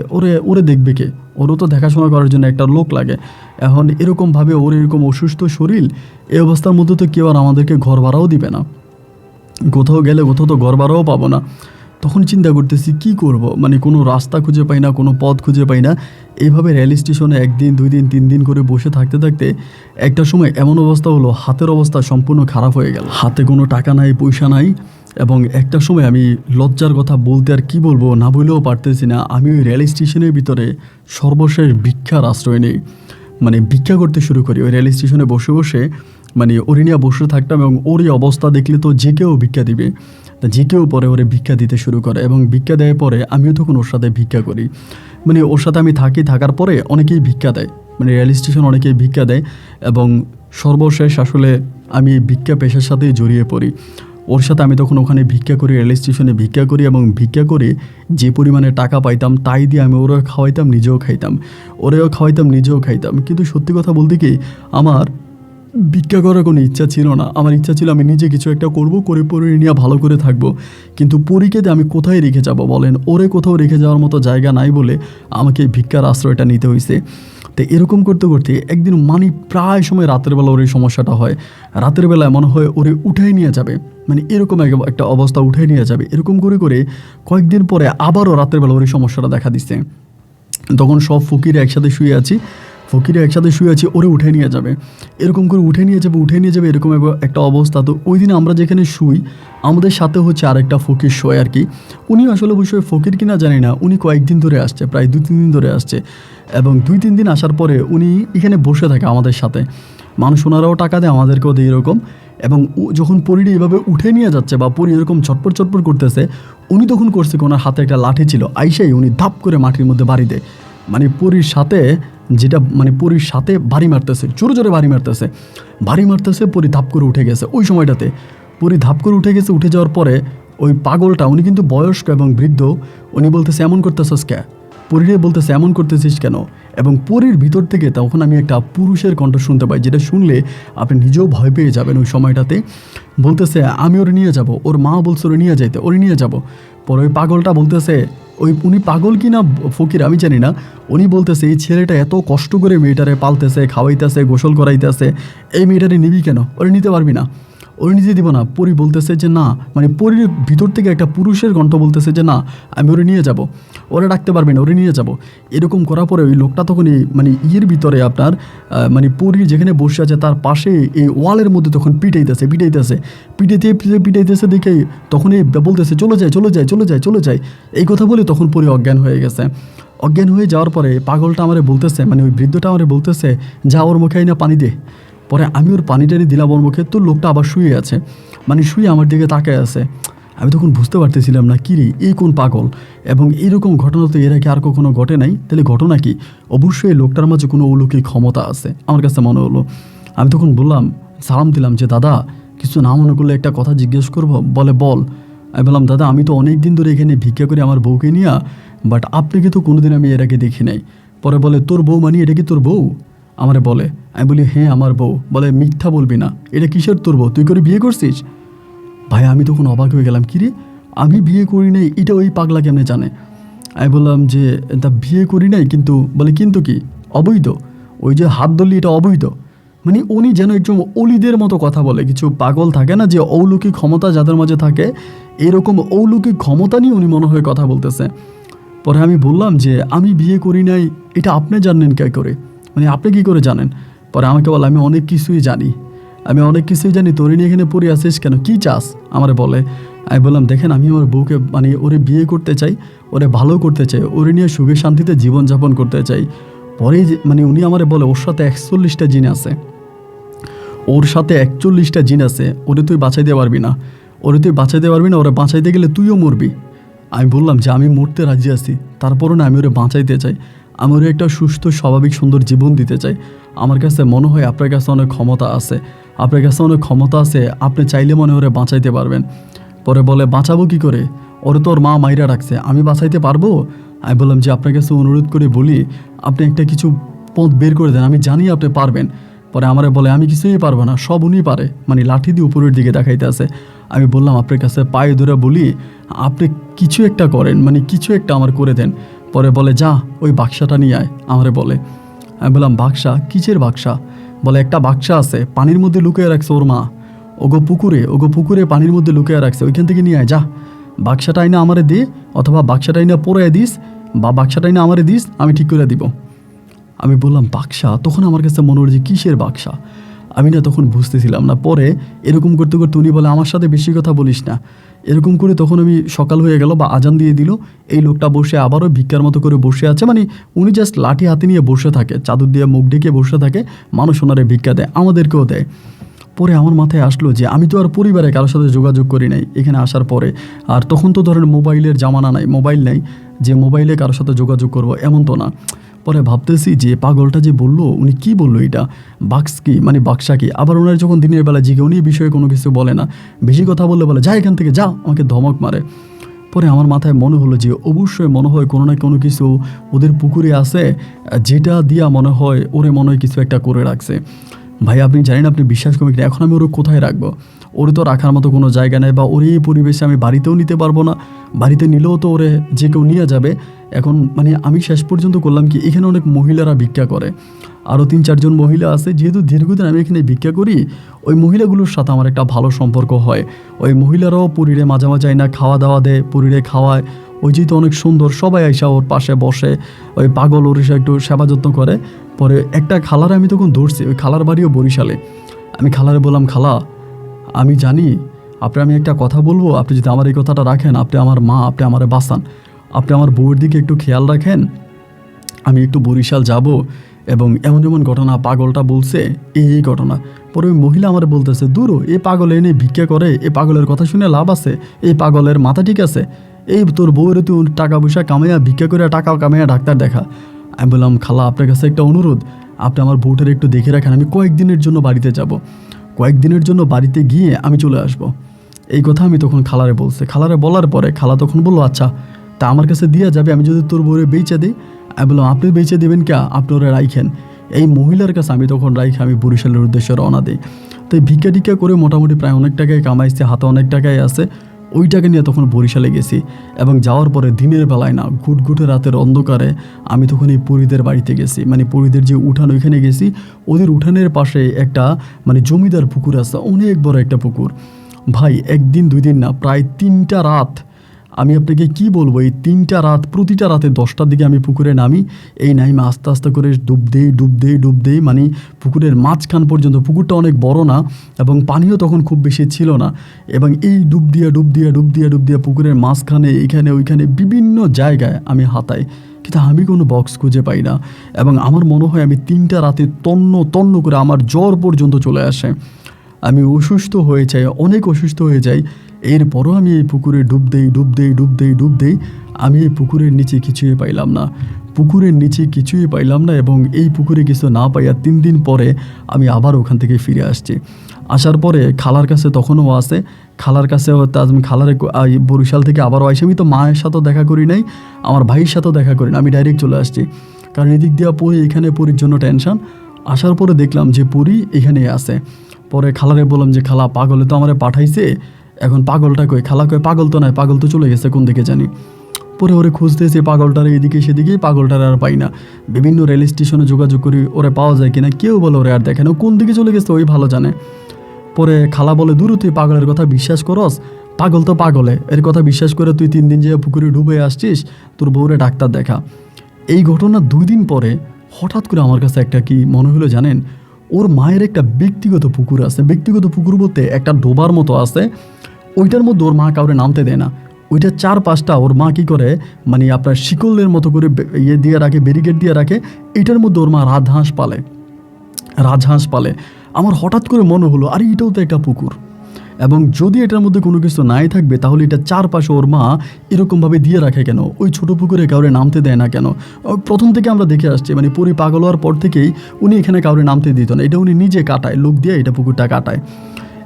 ওরে দেখবে কে? ওরও তো দেখাশোনা করার জন্য একটা লোক লাগে। এখন এরকমভাবে ওর এরকম অসুস্থ শরীর, এই অবস্থার মধ্যে তো কেউ আর আমাদেরকে ঘর ভাড়াও দিবে না, কোথাও গেলে কোথাও তো ঘর ভাড়াও পাবো না। তখন চিন্তা করতেছি কি করব, মানে কোনো রাস্তা খুঁজে পাই না, কোনো পথ খুঁজে পাই না। এইভাবে রেল স্টেশনে 1 দিন 2 দিন 3 দিন করে বসে থাকতে থাকতে একটা সময় এমন অবস্থা হলো, হাতের অবস্থা সম্পূর্ণ খারাপ হয়ে গেল। হাতে কোনো টাকা নাই, পয়সা নাই। এবং একটা সময় আমি লজ্জার কথা বলতে আর কি বলবো, না বলেও পারতেছি না, আমি ওই রেল স্টেশনের ভিতরে সর্বশেষ ভিক্ষার আশ্রয় নেই, মানে ভিক্ষা করতে শুরু করি ওই রেল স্টেশনে বসে বসে। মানে ওরে নিয়ে বসে থাকতাম, এবং ওরই অবস্থা দেখলে তো যে কেউ ভিক্ষা দিবে। তা যে কেউ পরে ওরে ভিক্ষা দিতে শুরু করে, এবং ভিক্ষা দেওয়ার পরে আমিও তখন ওর সাথে ভিক্ষা করি। মানে ওর সাথে আমি থাকার পরে অনেকেই ভিক্ষা দেয়, মানে রেল স্টেশন অনেকেই ভিক্ষা দেয়। এবং সর্বশেষ আসলে আমি ভিক্ষা পেশার সাথেই জড়িয়ে পড়ি। ওর সাথে আমি তখন ওখানে ভিক্ষা করি, রেল স্টেশনে ভিক্ষা করি, এবং ভিক্ষা করে যে পরিমাণে টাকা পাইতাম তাই দিয়ে আমি ওরেও খাওয়াইতাম, নিজেও খাইতাম, ওরেও খাওয়াইতাম, নিজেও খাইতাম। কিন্তু সত্যি কথা বলতে কি, আমার ভিক্ষা করার কোনো ইচ্ছা ছিল না। আমার ইচ্ছা ছিল আমি নিজে কিছু একটা করব, করে পরে নিয়ে ভালো করে থাকবো। কিন্তু পরীক্ষাতে আমি কোথায় রেখে যাব বলেন? ওরে কোথাও রেখে যাওয়ার মতো জায়গা নাই বলে আমাকে ভিক্ষার আশ্রয়টা নিতে হয়েছে। তো এরকম করতে করতে একদিন মানে প্রায় সময় রাতের বেলা ওর এই সমস্যাটা হয়। রাতের বেলায় মনে হয় ওরে উঠাই নিয়ে যাবে, মানে এরকম একটা অবস্থা উঠাই নিয়ে যাবে। এরকম করে করে কয়েকদিন পরে আবারও রাতের বেলা ওর এই সমস্যাটা দেখা দিচ্ছে। তখন সব ফকিরে একসাথে শুয়ে আছি, ওরে উঠে নিয়ে যাবে, এরকম করে উঠে নিয়ে যাবে এরকম একটা অবস্থা। তো ওই দিন আমরা যেখানে শুই আমাদের সাথে হচ্ছে আরেকটা ফকির শোয় আর কি। উনি আসলে অবশ্যই ফকির কিনা জানি না, উনি কয়েকদিন ধরে আসছে, প্রায় 2-3 দিন ধরে আসছে, এবং 2-3 দিন আসার পরে উনি এখানে বসে থাকে আমাদের সাথে। মানুষ ওনারাও টাকা দেয়, আমাদেরকেও দেয় এরকম। এবং যখন পরীটা এভাবে উঠে নিয়ে যাচ্ছে বা পরী এরকম ছটপট ছটপট করতেছে, উনি তখন করছে কি ওনার হাতে একটা লাঠি ছিল, আইসাই উনি ধাপ করে মাটির মধ্যে বাড়ি দেয়। মানে পরীর সাথে বাড়ি মারতেছে, জোরে জোরে বাড়ি মারতেছে। পরী ধাপ করে উঠে গেছে। ওই সময়টাতে পরী ধাপ করে উঠে গেছে। উঠে যাওয়ার পরে ওই পাগলটা, উনি কিন্তু বয়স্ক এবং বৃদ্ধ, উনি বলতেছে এমন করতেছিস কে, পরীরে বলতেছে এমন করতেছিস কেন। এবং পরীর ভিতর থেকে তখন আমি একটা পুরুষের কণ্ঠ শুনতে পাই, যেটা শুনলে আপনি নিজেও ভয় পেয়ে যাবেন। ওই সময়টাতে বলতেছে আমি ওরে নিয়ে যাব, ওর মা বলছে ওরে নিয়ে যাইতে, ওরে নিয়ে যাব। পরে ওই পাগলটা বলতেছে, উনি পাগল কি না ফকির আমি জানি না, উনি বলতেছে এই ছেলেটা এত কষ্ট করে মেয়েটারে পালতেছে, খাওয়াইতেছে, গোসল করাইতেছে, এই মেয়েটারে নিবি কেন, ওরে নিতে পারবি না, ওরে নিজে দিব না। পরী বলতেছে যে না, মানে পরীর ভিতর থেকে একটা পুরুষের কণ্ঠ বলতেছে যে না আমি ওরে নিয়ে যাব, ওরা ডাকতে পারবে না, ওরে নিয়ে যাব। এরকম করার পরে ওই লোকটা তখন মানে ইয়ের ভিতরে আপনার মানে পরী যেখানে বসে আছে তার পাশে এই ওয়ালের মধ্যে তখন পিটাইতেছে দেখে তখন বলতেছে চলে যায়। এই কথা বলে তখন পরী অজ্ঞান হয়ে গেছে। অজ্ঞান হয়ে যাওয়ার পরে পাগলটা আমারে বলতেছে, মানে ওই বৃদ্ধটা আমারে বলতেছে যা ওর মুখে না পানি দে। পরে আমি ওর পানি টানি দিলাম ওর মুখে। তো লোকটা আবার শুয়ে আছে, মানে শুয়ে আমার দিকে তাকায় আছে। আমি তখন বুঝতে পারতেছিলাম না কিরে এই কোন পাগল, এবং এরকম ঘটনা তো এর আগে আর কখনো ঘটে নাই। তাহলে ঘটনা কি? অবশ্যই লোকটার মাঝে কোনো অলৌকিক ক্ষমতা আছে আমার কাছে মনে হলো। আমি তখন বললাম, সালাম দিলাম যে দাদা কিছু না মনে করলে একটা কথা জিজ্ঞেস করবো। বলে বল। আমি বললাম দাদা আমি তো অনেক দিন ধরে এখানে ভিক্ষা করি আমার বউকে নিয়ে, বাট আপনাকে তো কোনোদিন আমি এর আগে দেখি নাই। পরে বলে তোর বউ মানে এটা কি তোর বউ? আমারে বলে। আমি বলি হ্যাঁ আমার বউ। বলে মিথ্যা বলবি না, এটা কিসের তোর বউ, তুই করে বিয়ে করছিস? ভাই আমি তখন অবাক হয়ে গেলাম, কিরে আমি বিয়ে করি নাই, এটা ওই পাগলা কেমনে জানে? আমি বললাম যে তা বিয়ে করি নাই, কিন্তু বলে কিন্তু কি অবৈধ, ওই যে হাত ধরলি এটা অবৈধ। মানে উনি যেন একজন অলিদের মতো কথা বলে। কিছু পাগল থাকে না যে অলৌকিক ক্ষমতা যাদের মাঝে থাকে, এরকম অলৌকিক ক্ষমতা নিয়ে উনি মনে হয় কথা বলতেছে। পরে আমি বললাম যে আমি বিয়ে করি নাই, এটা আপনি জানেন কে করে, মানে আপনি কী করে জানেন? পরে আমাকে বলে আমি অনেক কিছুই জানি, তোরে নিয়ে এখানে পড়ে আসিস কেন, কী চাস আমারে বলে। আমি বললাম দেখেন আমি আমার বউকে মানে ওরে বিয়ে করতে চাই, ওরে ভালো করতে চাই, ওরে নিয়ে সুখে শান্তিতে জীবনযাপন করতে চাই। পরে মানে উনি আমারে বলে ওর সাথে 41টা জিন আছে, ওরে তুই বাঁচাইতে পারবি না, ওরে বাঁচাইতে গেলে তুইও মরবি। আমি বললাম যে আমি মরতে রাজি আছি, তারপরও না আমি ওরে বাঁচাইতে চাই, আমি ওরে একটা সুস্থ স্বাভাবিক সুন্দর জীবন দিতে চাই। আমার কাছে মনে হয় আপনার কাছে অনেক ক্ষমতা আছে, আপনি চাইলে মনে ওরে বাঁচাইতে পারবেন। পরে বলে বাঁচাবো কী করে, ওরে তো ওর মা মাইরা রাখছে, আমি বাঁচাইতে পারবো? আমি বললাম যে আপনার কাছে অনুরোধ করে বলি আপনি একটা কিছু পথ বের করে দেন, আমি জানি আপনি পারবেন। পরে আমারে বলে আমি কিছুই পারবো না, সব উনি পারে, মানে লাঠি দিয়ে উপরের দিকে দেখাইতে আছে। আমি বললাম আপনার কাছে পায়ে ধরে বলি আপনি কিছু একটা করেন, মানে কিছু একটা আমার করে দেন। পরে বলে যা ওই বাক্সাটা নিয়ে আয় আমারে বলে। আমি বললাম বাক্সা, কিসের বাক্সা? বলে একটা বাক্সা আছে পানির মধ্যে লুকিয়ে রাখছে ওর মা, ওগো পুকুরে পানির মধ্যে লুকিয়ে রাখছে, ওইখান থেকে নিয়ে আয় যা। বাক্সাটা আইনা আমারে দে, অথবা বাক্সাটা আইনা পরে দিস, বা বাক্সাটা আইনা আমারে দিস, আমি ঠিক করে দিব। আমি বললাম বাক্সা? তখন আমার কাছে মনে হলো যে কিসের বাক্সা, আমি না তখন বুঝতেছিলাম না। পরে এরকম করতে করতে উনি বলে আমার সাথে বেশি কথা বলিস না, এরকম করে তখন আমি সকাল হয়ে গেল বা আজান দিয়ে দিল। এই লোকটা বসে আবারও ভিক্ষার মতো করে বসে আছে, মানে উনি জাস্ট লাঠি হাতে নিয়ে বসে থাকে, চাদর দিয়ে মুখ ঢেকে বসে থাকে, মানুষ ওনারে ভিক্ষা দেয়, আমাদেরকেও দেয়। পরে আমার মাথায় আসলো যে আমি তো আর পরিবারে কারোর সাথে যোগাযোগ করি নাই এখানে আসার পরে, আর তখন তো ধরেন মোবাইলের জামানা নাই, মোবাইল নাই যে মোবাইলে কারোর সাথে যোগাযোগ করব, এমন তো না। পরে ভাবতেছি যে পাগলটা যে বললো, উনি কি বললো, এটা বাক্স কি, মানে বাক্সা কি? আবার ওনার যখন দিনের বেলা জিগে উনি এই বিষয়ে কোনো কিছু বলে না, বেশি কথা বললে বলে যা এখান থেকে যা, আমাকে ধমক মারে। পরে আমার মাথায় মনে হলো যে অবশ্যই মনে হয় কোনো না কোনো কিছু ওদের পুকুরে আছে, যেটা দিয়া মনে হয় কিছু একটা করে রাখছে। ভাই আপনি জানেন, আপনি বিশ্বাস করবেন কিনা, এখন আমি ওরে কোথায় রাখবো? ওরে তো রাখার মতো কোনো জায়গা নেই, বা ওর এই পরিবেশে আমি বাড়িতেও নিতে পারবো না, বাড়িতে নিলেও তো ওরে যে কেউ নিয়ে যাবে। এখন মানে আমি শেষ পর্যন্ত করলাম কি, এখানে অনেক মহিলারা ভিক্ষা করে, আরও 3-4 জন মহিলা আছে। যেহেতু দীর্ঘদিন আমি এখানে ভিক্ষা করি, ওই মহিলাগুলোর সাথে আমার একটা ভালো সম্পর্ক হয়। ওই মহিলারাও পুরীরে মাঝে মাঝে না খাওয়া দাওয়া দেয়, পুরীরে খাওয়ায়। ওই যেহেতু অনেক সুন্দর, সবাই আইসা ওর পাশে বসে, ওই পাগল ওর এসে একটু সেবা যত্ন করে। পরে একটা খালারে আমি তখন ধরছি, ওই খালার বাড়িও বরিশালে। আমি খালারে বললাম, খালা আমি জানি আমি একটা কথা বলবো, আপনি যদি আমার এই কথাটা রাখেন, আপনি আমার মা, আপনি আমারে বাঁচান, আপনি আমার বউয়ের দিকে একটু খেয়াল রাখেন, আমি একটু বরিশাল যাব এবং এমন এমন ঘটনা পাগলটা বলছে, এই ঘটনা। পরে ওই মহিলা আমার বলতেছে, দূর এই পাগল এনে ভিক্ষা করে, এই পাগলের কথা শুনে লাভ আছে? এই পাগলের মাথা ঠিক আছে? এই তোর বউয়ের তুই টাকা পয়সা কামাইয়া ভিক্ষা করে টাকা কামাইয়া ডাক্তার দেখা। আমি বললাম, খালা আপনার কাছে একটা অনুরোধ, আপনি আমার বউটার একটু দেখে রাখেন, আমি কয়েকদিনের জন্য বাড়িতে যাব, কয়েকদিনের জন্য বাড়িতে গিয়ে আমি চলে আসব। এই কথা আমি তখন খালারে বলছি। খালারে বলার পরে খালা তখন বললো, আচ্ছা তা আমার কাছে দিয়া যাবে আমি যদি তোর বউরে বেচে দিই? আমি বললাম, আপনি বেচে দেবেন কে? আপনি ওরা রাইখেন। এই মহিলার কাছে আমি তখন রাইখে আমি বরিশালের উদ্দেশ্যে রওনা দিই। তো এই ভিক্ষা টিক্ষা করে মোটামুটি প্রায় অনেক টাকায় কামাইছে, হাতে অনেক টাকাই আছে। ওই টাকা নিয়ে তখন বরিশালে গেছি এবং যাওয়ার পরে দিনের বেলায় না, ঘুটঘুটে রাতের অন্ধকারে আমি তখন এই পরিদের বাড়িতে গেছি, মানে পরিদের যে উঠান ওইখানে গেছি। ওদের উঠানের পাশে একটা মানে জমিদার পুকুর আছে, অনেক বড় একটা পুকুর। ভাই একদিন 2 দিন না, প্রায় 3টা রাত, আমি আপনাকে কি বলবো, এই 3টা রাত, প্রতিটা রাতে 10টার দিকে আমি পুকুরে নামি। এই নাইমে আস্তে আস্তে করে ডুব দেই মানে পুকুরের মাঝখান পর্যন্ত। পুকুরটা অনেক বড় না এবং পানিও তখন খুব বেশি ছিল না, এবং এই ডুব দিয়ে পুকুরের মাঝখানে এখানে ওইখানে বিভিন্ন জায়গায় আমি হাতাই, কিন্তু আমি কোনো বক্স খুঁজে পাই না। এবং আমার মনে হয় আমি 3টা রাতে তন্ন করে আমার জ্বর পর্যন্ত চলে আসে, আমি অসুস্থ হয়ে যাই, অনেক অসুস্থ হয়ে যাই। এরপরও আমি এই পুকুরে ডুব দেই। আমি এই পুকুরের নিচে কিছুই পাইলাম না, এবং এই পুকুরে কিছু না পাইয়া 3 দিন পরে আমি আবার ওখান থেকে ফিরে আসছি। আসার পরে খালার কাছে তখনও আছে, খালার কাছে আমি খালারে বরিশাল থেকে আবারও আসি। আমি তো মায়ের সাথেও দেখা করি নাই, আমার ভাইয়ের সাথেও দেখা করি না, আমি ডাইরেক্ট চলে আসছি, কারণ এদিক দিয়ে পড়ি, এখানে পরির জন্য টেনশন। আসার পরে দেখলাম যে পরি এখানেই আছে। পরে খালারে বললাম যে, খালা পাগলে তো আমারে পাঠাইছে, এখন পাগলটা কই? খালা কয়, পাগল তো নাই, পাগল তো চলে গেছে কোন দিকে জানি। পরে ওরে খুঁজতেছে পাগলটার এদিকে সেদিকে, পাগলটার আর পাই না। বিভিন্ন রেল স্টেশনে যোগাযোগ করি, ওরে পাওয়া যায় কিনা, কেউ বলে ওরে আর দেখে না, কোন দিকে চলে গেছে ওই ভালো জানে। পরে খালা বলে, দূর তুই পাগলের কথা বিশ্বাস করস, পাগল তো পাগলে, এর কথা বিশ্বাস করে তুই 3 দিন যে পুকুরে ডুবে আসছিস, তোর বউরে ডাক্তার দেখা। এই ঘটনা 2 দিন পরে হঠাৎ করে আমার কাছে একটা কি মনে হলো জানেন, ওর মায়ের একটা ব্যক্তিগত পুকুর আছে, ব্যক্তিগত পুকুর বলতে একটা ডোবার মতো আছে, ওইটার মধ্যে ওর মা কাউরে নামতে দেয় না। ওইটা 4-5টা ওর মা কী করে, মানে আপনার শিকলের মতো করে ইয়ে দিয়ে রাখে, ব্যারিকেড দিয়ে রাখে। এটার মধ্যে ওর মা রাজহাঁস পালে। আমার হঠাৎ করে মনে হলো, আরে এটাও তো একটা পুকুর, এবং যদি এটার মধ্যে কোনো কিছু নাই থাকবে, তাহলে এটা 4 পাশে ওর মা এরকমভাবে দিয়ে রাখে কেন? ওই ছোটো পুকুরে কাউরে নামতে দেয় না কেন? প্রথম থেকে আমরা দেখে আসছি, মানে পরি পাগল হওয়ার পর থেকেই উনি এখানে কাউরে নামতে দিত না, এটা উনি নিজে কাটায়, লোক দিয়ে এটা পুকুরটা কাটায়,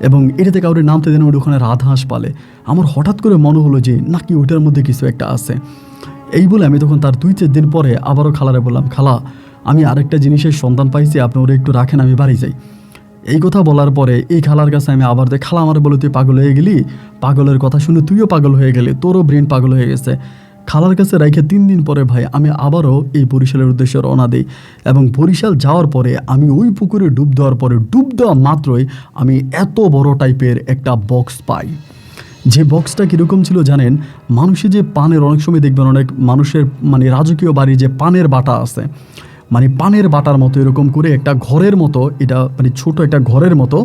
এবং এটাতে কাউরে নামতে দেন, ওটা ওখানে রাজহাঁস পালে। আমার হঠাৎ করে মনে হলো যে নাকি ওইটার মধ্যে কিছু একটা আছে। এই বলে আমি তখন তার 2-4 দিন পরে আবারও খালারে বললাম, খালা আমি আরেকটা জিনিসের সন্ধান পাইছি, আপনি ওরা একটু রাখেন, আমি বাড়ি যাই। এই কথা বলার পরে এই খালার কাছে আমি আবার যাই। খালা আমার বলে, তুই পাগল হয়ে গেলি, পাগলের কথা শুনে তুইও পাগল হয়ে গেলি, তোরও ব্রেন পাগল হয়ে গেছে। খালার কাছে রেখে 3 দিন পরে ভাই আমি আবারও এই বরিশালের উদ্দেশ্যে রওনা দিই, এবং বরিশাল যাওয়ার পরে আমি ওই পুকুরে ডুব দেওয়া মাত্রই আমি এত বড় টাইপের একটা বক্স পাই। যে বক্সটা কীরকম ছিল জানেন, মানুষে যে পানের, অনেক সময় দেখবেন অনেক মানুষের মানে রাজকীয় বাড়ি যে পানের বাটা আছে, মানে পানের বাটার মতো এরকম করে একটা ঘরের মতো, এটা মানে ছোট একটা ঘরের মতো,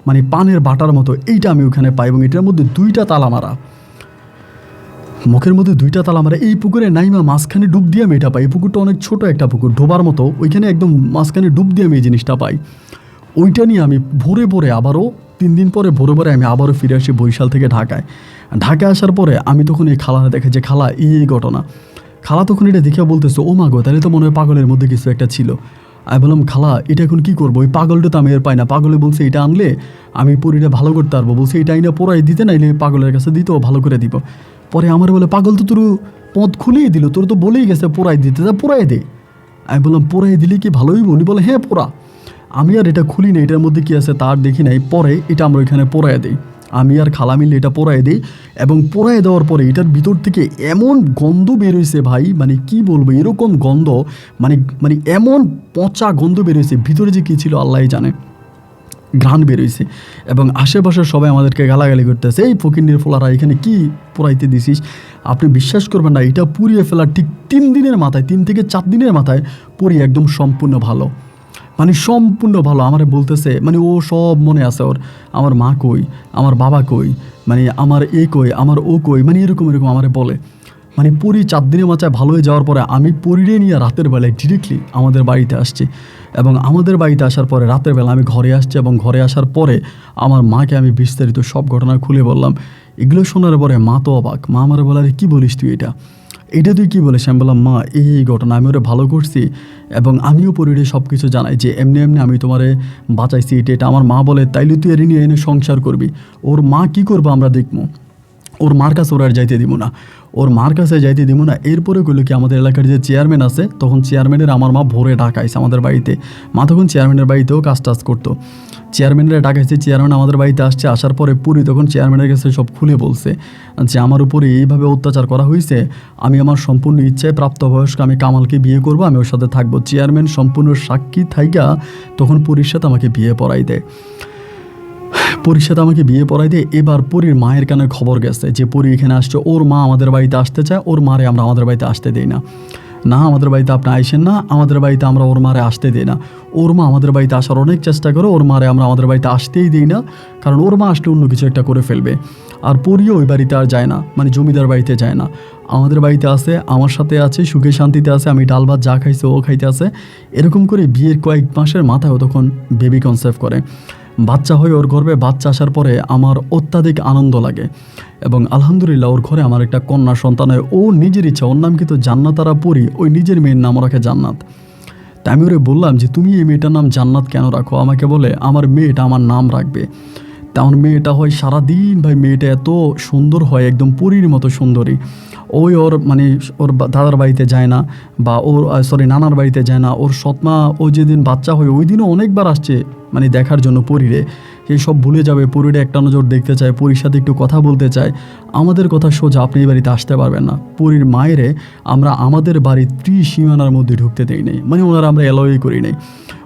মানে পানের বাটার মতো, এইটা আমি ওখানে পাই, এবং এটার মধ্যে 2টা তালা মারা, মুখের মধ্যে 2টা তালা মারা। এই পুকুরে নাইমা মাঝখানে ডুব দিয়ে আমি এটা পাই। এই পুকুরটা অনেক ছোট একটা পুকুর, ডোবার মতো, ওইখানে একদম মাঝখানে ডুব দিয়ে আমি এই জিনিসটা পাই। ওইটা নিয়ে আমি ভোরে আবারও 3 দিন পরে ভোরে আমি আবারও ফিরে আসি বরিশাল থেকে ঢাকায় আসার পরে আমি তখন এই খালারে দেখে যে, খালা এই ঘটনা। খালা তখন এটা দেখে বলতেছে, ও মা গো, তাহলে তো মনে হয় পাগলের মধ্যে কিছু একটা ছিল। আমি বললাম, খালা এটা এখন কী করবো? ওই পাগলটা তো আমি এর পাই না, পাগলে বলছে এটা আনলে আমি পরিটা ভালো করতে পারবো, বলছে এটা আইনা পোড়াই দিতে, নাইলে পাগলের কাছে দিত, ভালো করে দিব। পরে আমার বলে, পাগল তো তোর পথ খুলেই দিল, তোর তো বলেই গেছে পোড়াই দিতে, যা পোড়াই দে। আমি বললাম, পোড়াই দিলে কি ভালো হইব? উনি বলে, হ্যাঁ পোড়া। আমি আর এটা খুলি না, এটার মধ্যে কি আছে তার দেখি নাই, পরে এটা আমরা ওইখানে পোড়াই দিই। আমি আর খালা মিলে এটা পোড়ায় দিই, এবং পোড়ায় দেওয়ার পরে এটার ভিতর থেকে এমন গন্ধ বেরোইছে ভাই, মানে কি বলবো, এরকম গন্ধ, মানে মানে এমন পচা গন্ধ বেরোইছে, ভিতরে যে কী ছিল আল্লাহই জানে, ঘ্রাণ বেরোইছে। এবং আশেপাশের সবাই আমাদেরকে গালাগালি করতেছে, এই ফকিন্নির ফোলারা এখানে কি পোড়াইতে দিছিস। আপনি বিশ্বাস করবেন না, এটা পুড়িয়ে ফেলার ঠিক 3 দিনের মাথায়, 3 থেকে 4 দিনের মাথায় পুড়িয়ে একদম সম্পূর্ণ ভালো, মানে সম্পূর্ণ ভালো। আমারে বলতেছে, মানে ও সব মনে আছে ওর, আমার মা কই, আমার বাবা কই, মানে আমার এ কই, আমার ও কই, মানে এরকম এরকম আমারে বলে। মানে পুরী 4 দিনের মাথায় ভালো হয়ে যাওয়ার পরে আমি পরিরে নিয়ে রাতের বেলায় ডিরেক্টলি আমাদের বাড়িতে আসছি, এবং আমাদের বাড়িতে আসার পরে রাতের বেলা আমি ঘরে আসছি, এবং ঘরে আসার পরে আমার মাকে আমি বিস্তারিত সব ঘটনা খুলে বললাম। এগুলো শোনার পরে মা তো অবাক, মা আমার বলে, আরে কী বলিস তুই এটা তুই কী বলিস। আমি বললাম, মা এই ঘটনা আমি ওরা ভালো করছি, এবং আমিও পরিরে সব কিছু জানাই যে এমনি এমনি আমি তোমারে বাঁচাইছি, এটা আমার মা বলে, তাইলে তুই এর নিয়ে এনে সংসার করবি। ওর মা কী করবো আমরা দেখবো, ওর মার কাছে ওরা আর যাইতে দিব না, ওর মার কাছে যাইতে দিব না। এরপরে কইলো কি, আমাদের এলাকার যে চেয়ারম্যান আছে, তখন চেয়ারম্যানের আমার মা ভোরে ডাকাইছে আমাদের বাড়িতে। মা তখন চেয়ারম্যানের বাড়িতেও কাজ টাজ করতো, চেয়ারম্যানের ডাকাইছে, চেয়ারম্যান আমাদের বাড়িতে আসছে। আসার পরে পুরি তখন চেয়ারম্যানের কাছে সব খুলে বলছে যে আমার উপরে এইভাবে অত্যাচার করা হয়েছে, আমি আমার সম্পূর্ণ ইচ্ছায় প্রাপ্তবয়স্ক আমি কামালকে বিয়ে করব, আমি ওর সাথে থাকবো। চেয়ারম্যান সম্পূর্ণ সাক্ষী থাইকা তখন পুরীর সাথে আমাকে বিয়ে পড়াই দেয়, পরীর সাথে আমাকে বিয়ে পড়াই দিয়ে। এবার পরীর মায়ের কানে খবর গেছে যে পরী এখানে আসছে, ওর মা আমাদের বাড়িতে আসতে চায়, ওর মারে আমরা আমাদের বাড়িতে আসতে দিই না, না আমাদের বাড়িতে আপনি আইসেন না, আমাদের বাড়িতে আমরা ওর মারে আসতে দিই না। ওর মা আমাদের বাড়িতে আসার অনেক চেষ্টা করে, ওর মারে আমরা আমাদের বাড়িতে আসতেই দিই না, কারণ ওর মা আসলে অন্য কিছু একটা করে ফেলবে। আর পরীও ওই বাড়িতে আর যায় না, মানে জমিদার বাড়িতে যায় না, আমাদের বাড়িতে আসে, আমার সাথে আছে, সুখে শান্তিতে আছে, আমি ডাল ভাত যা খাইছে ও খাইতে আছে। এরকম করে বিয়ের কয়েক মাসের মাথায় ও তখন বেবি কনসেপ্ট করে, বাচ্চা হয়ে ওর গর্ভে বাচ্চা আসার পরে আমার অত্যাধিক আনন্দ লাগে, এবং আলহামদুলিল্লাহ ওর ঘরে আমার একটা কন্যা সন্তান হয়। ও নিজের ইচ্ছা, ওর নাম কিন্তু জান্নাতারা পরি, ওই নিজের মেয়ের নাম রাখে জান্নাত। তাই আমি ওরে বললাম যে তুমি এই মেয়েটার নাম জান্নাত কেন রাখো। আমাকে বলে আমার মেয়েটা আমার নাম রাখবে। তা আমার মেয়েটা হয় সারাদিন, ভাই মেয়েটা এত সুন্দর হয়, একদম পরীর মতো সুন্দরী। ওই ওর মানে ওর দাদার বাড়িতে যায় না, বা ওর নানার বাড়িতে যায় না। ওর সৎমা ও যেদিন বাচ্চা হয় ওই দিনও অনেকবার আসছে মানে দেখার জন্য পরীরে, এই সব ভুলে যাবে, পরীরে একটা নজর দেখতে চায়, পরীর সাথে একটু কথা বলতে চায়। আমাদের কথা সোজা, আপনি এই বাড়িতে আসতে পারবেন না। পরীর মায়েরে আমরা আমাদের বাড়ির ত্রিসীমানার মধ্যে ঢুকতে দেই নাই, মানে ওনারা আমরা অ্যালাউই করি নাই।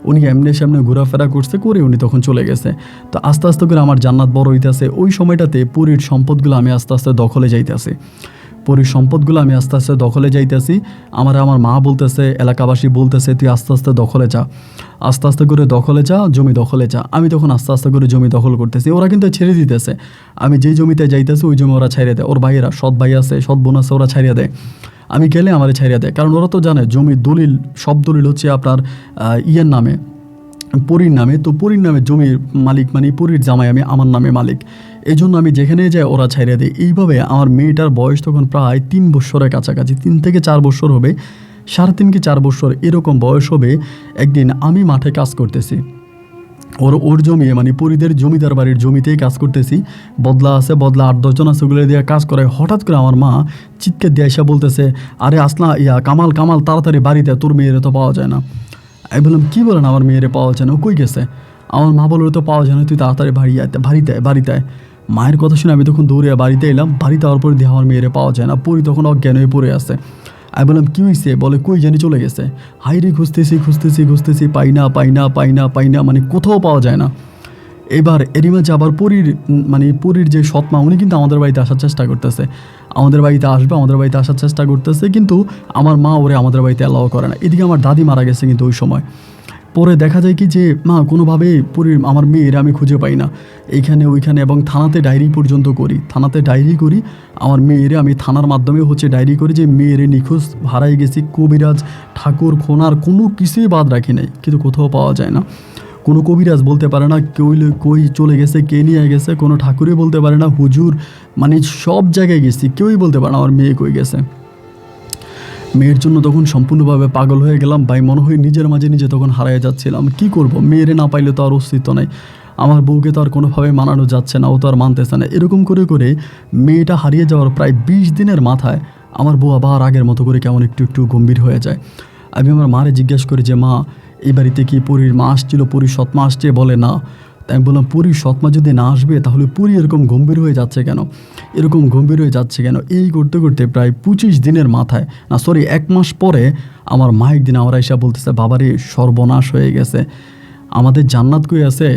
উনি এমনি সামনে ঘোরাফেরা করছে, করে উনি তখন চলে গেছে। তো আস্তে আস্তে করে আমার জান্নাত বড় হইতেছে। ওই সময়টাতে পরীর সম্পদগুলো আমি আস্তে আস্তে দখলে যাইতেছি, পরীর সম্পদগুলো আমি আস্তে আস্তে দখলে যাইতেছি। আমার মা বলতেছে, এলাকাবাসী বলতেছে, তুই আস্তে আস্তে দখলে যা, আস্তে আস্তে করে দখলে যা, জমি দখলে যা। আমি তখন আস্তে আস্তে করে জমি দখল করতেছি, ওরা কিন্তু ছেড়ে দিতেছে। আমি যেই জমিতে যাইতেছি ওই জমি ওরা ছাইড়ে দেয়, ওর ভাইয়েরা, সৎ ভাই আছে, সৎ বোন আছে, ওরা ছাইড়ে দেয়। আমি গেলে আমারে ছাইড়ে দেয়, কারণ ওরা তো জানে জমির দলিল, সব দলিল হচ্ছে আপনার ইয়ের নামে, পরীর নামে। তো পরীর নামে জমির মালিক মানে পরীর জামাই, আমি আমার নামে মালিক। এই জন্য আমি যেখানে যাই ওরা ছাইড়ে দেয়। এইভাবে আমার মেয়েটার বয়স তখন প্রায় 3 বছরের কাছাকাছি, 3 থেকে 4 বছর হবে, 3.5 কি 4 বছর এরকম বয়স হবে। একদিন আমি মাঠে কাজ করতেছি, ওর জমি মানে পরীদের জমিদার বাড়ির জমিতেই কাজ করতেছি। বদলা আছে, বদলা 8-10 জন আছে, ওগুলো দিয়ে কাজ করে। হঠাৎ করে আমার মা চিৎকার দিয়ে এসে বলতেছে, আরে আসলা কামাল কামাল তাড়াতাড়ি বাড়িতে, তোর মেয়েরে তো পাওয়া যায় না। আমি বললাম, কী বলেন, আমার মেয়েরে পাওয়া যায় না, ও কই গেছে? আমার মা বললো, তো পাওয়া যায় না, তুই তাড়াতাড়ি বাড়িতে আয়। মায়ের কথা শুনে আমি তখন দৌড়ে বাড়িতে এলাম। বাড়িতে আওয়ার পরে দিয়ে আমার মেয়েরে পাওয়া যায় না, পরি তখন অজ্ঞান হয়ে পড়ে আছে। আমি বললাম, কী হয়েছে? বলে, কই জানি চলে গেছে। হাইরে খুঁজতেছি, পাই না, মানে কোথাও পাওয়া যায় না। এবার এরই মাঝে আবার পরীর যে সৎমা, উনি কিন্তু আমাদের বাড়িতে আসার চেষ্টা করতেছে, আমাদের বাড়িতে আসার চেষ্টা করতেছে, কিন্তু আমার মা ওরে আমাদের বাড়িতে অ্যালাও করে না। এদিকে আমার দাদি মারা গেছে কিন্তু ওই সময়। পরে দেখা যায় কি যে কোনোভাবে আমার মেয়ের আমি খুঁজে পাই না, এইখানে ওইখানে, এবং থানাতে ডায়েরি পর্যন্ত করি, আমার মেয়েরে আমি থানার মাধ্যমে ডায়েরি করি যে মেয়েরে নিখোঁজ, হারাই গেছি। কবিরাজ, ঠাকুর, খোনার কোনো কিছুই বাদ রাখি নাই, কিন্তু কোথাও পাওয়া যায় না। কোনো কবিরাজ বলতে পারে না কই চলে গেছে, কে নিয়ে গেছে, কোনো ঠাকুরই বলতে পারে না, হুজুর, মানে সব জায়গায় গেছি, কেউই বলতে পারে না আমার মেয়ে কই গেছে। মেয়ের জন্য তখন সম্পূর্ণভাবে পাগল হয়ে গেলাম ভাই, মনে হয় নিজের মাঝে নিজে তখন হারিয়ে যাচ্ছিলাম। কি করব, মেয়েরে না পাইলে তো আর অস্তিত্ব নাই, আমার বউকে তো আর কোনোভাবে মানানো যাচ্ছে না, ও তো আর মানতেছে না। এরকম করে করে মেয়েটা হারিয়ে যাওয়ার প্রায় 20 দিনের মাথায় আমার বউ আবার আগের মতো করে কেমন একটু গম্ভীর হয়ে যায়। আমি আমার মারে জিজ্ঞাসা করি যে, মা এই বাড়িতে কি পরীর মা আসছিল, পরীর সৎমা আসছে? বলে না। তাই আমি বললাম পরীর সৎমা যদি না আসবে তাহলে পরী এরকম গম্ভীর হয়ে যাচ্ছে কেন, এরকম গম্ভীর হয়ে যাচ্ছে কেন। এই করতে করতে প্রায় 25 দিনের মাথায়, না সরি 1 মাস পরে আমার মা একদিন আমার এসে বলতেছে, বাবারে সর্বনাশ হয়ে গেছে, আমাদের জান্নাত কই আছে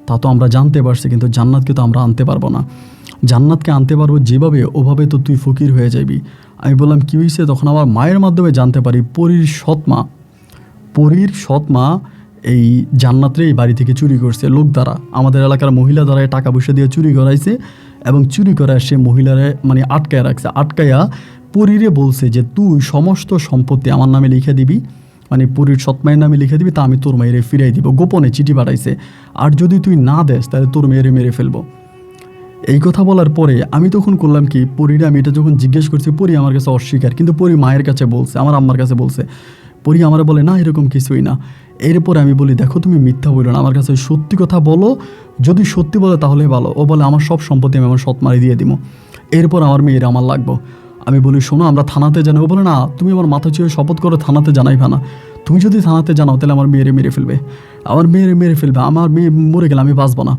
তা তো আমরা জানতে পারছি, কিন্তু জান্নাতকে তো আমরা আনতে পারবো না, জান্নাতকে আনতে পারবো যেভাবে ওভাবে তো তুই ফকির হয়ে যাবি। আমি বললাম কী হয়েছে? তখন আমার মায়ের মাধ্যমে জানতে পারি পরীর সৎমা এই জান্নাতরে এই বাড়ি থেকে চুরি করছে লোক দ্বারা, আমাদের এলাকার মহিলা দ্বারা টাকা পয়সা দিয়ে চুরি করাইছে এবং চুরি করায় সে মহিলারে মানে আটকায় রাখছে, আটকাইয়া পরীরে বলছে যে তুই সমস্ত সম্পত্তি আমার নামে লিখে দিবি, মানে পরীর সৎমায়ের নামে লিখে দিবি, তা আমি তোর মেয়েরে ফিরাই দিব। গোপনে চিঠি পাঠাইছে, আর যদি তুই না দেস তাহলে তোর মেয়েরে মেরে ফেলবো। এই কথা বলার পরে আমি তখন করলাম কি, পরীরে আমি এটা যখন জিজ্ঞেস করছি পরী আমার কাছে অস্বীকার, কিন্তু পরী মায়ের কাছে বলছে, আমার আম্মার কাছে বলছে। পরী আমার বলে না এরকম কিছুই না। এরপরে আমি বলি দেখো তুমি মিথ্যা বলো না, আমার কাছে সত্যি কথা বলো, যদি সত্যি বলে তাহলে ভালো। ও বলে আমার সব সম্পত্তি আমি আমার সৎমারে দিয়ে দিব, এরপর আমার মেয়েরা আমার লাগবো। আমি বলি শোনো আমরা থানাতে জানাবো। বলে না তুমি আমার মাথা ছুঁয়ে শপথ করে থানাতে জানাইবা না, তুমি যদি থানাতে জানাও তাহলে আমার মেয়েরে মেরে ফেলবে, আমার মেয়েরে মেরে ফেলবে, আমার মেয়ে মরে গেলে আমি বাঁচবো না,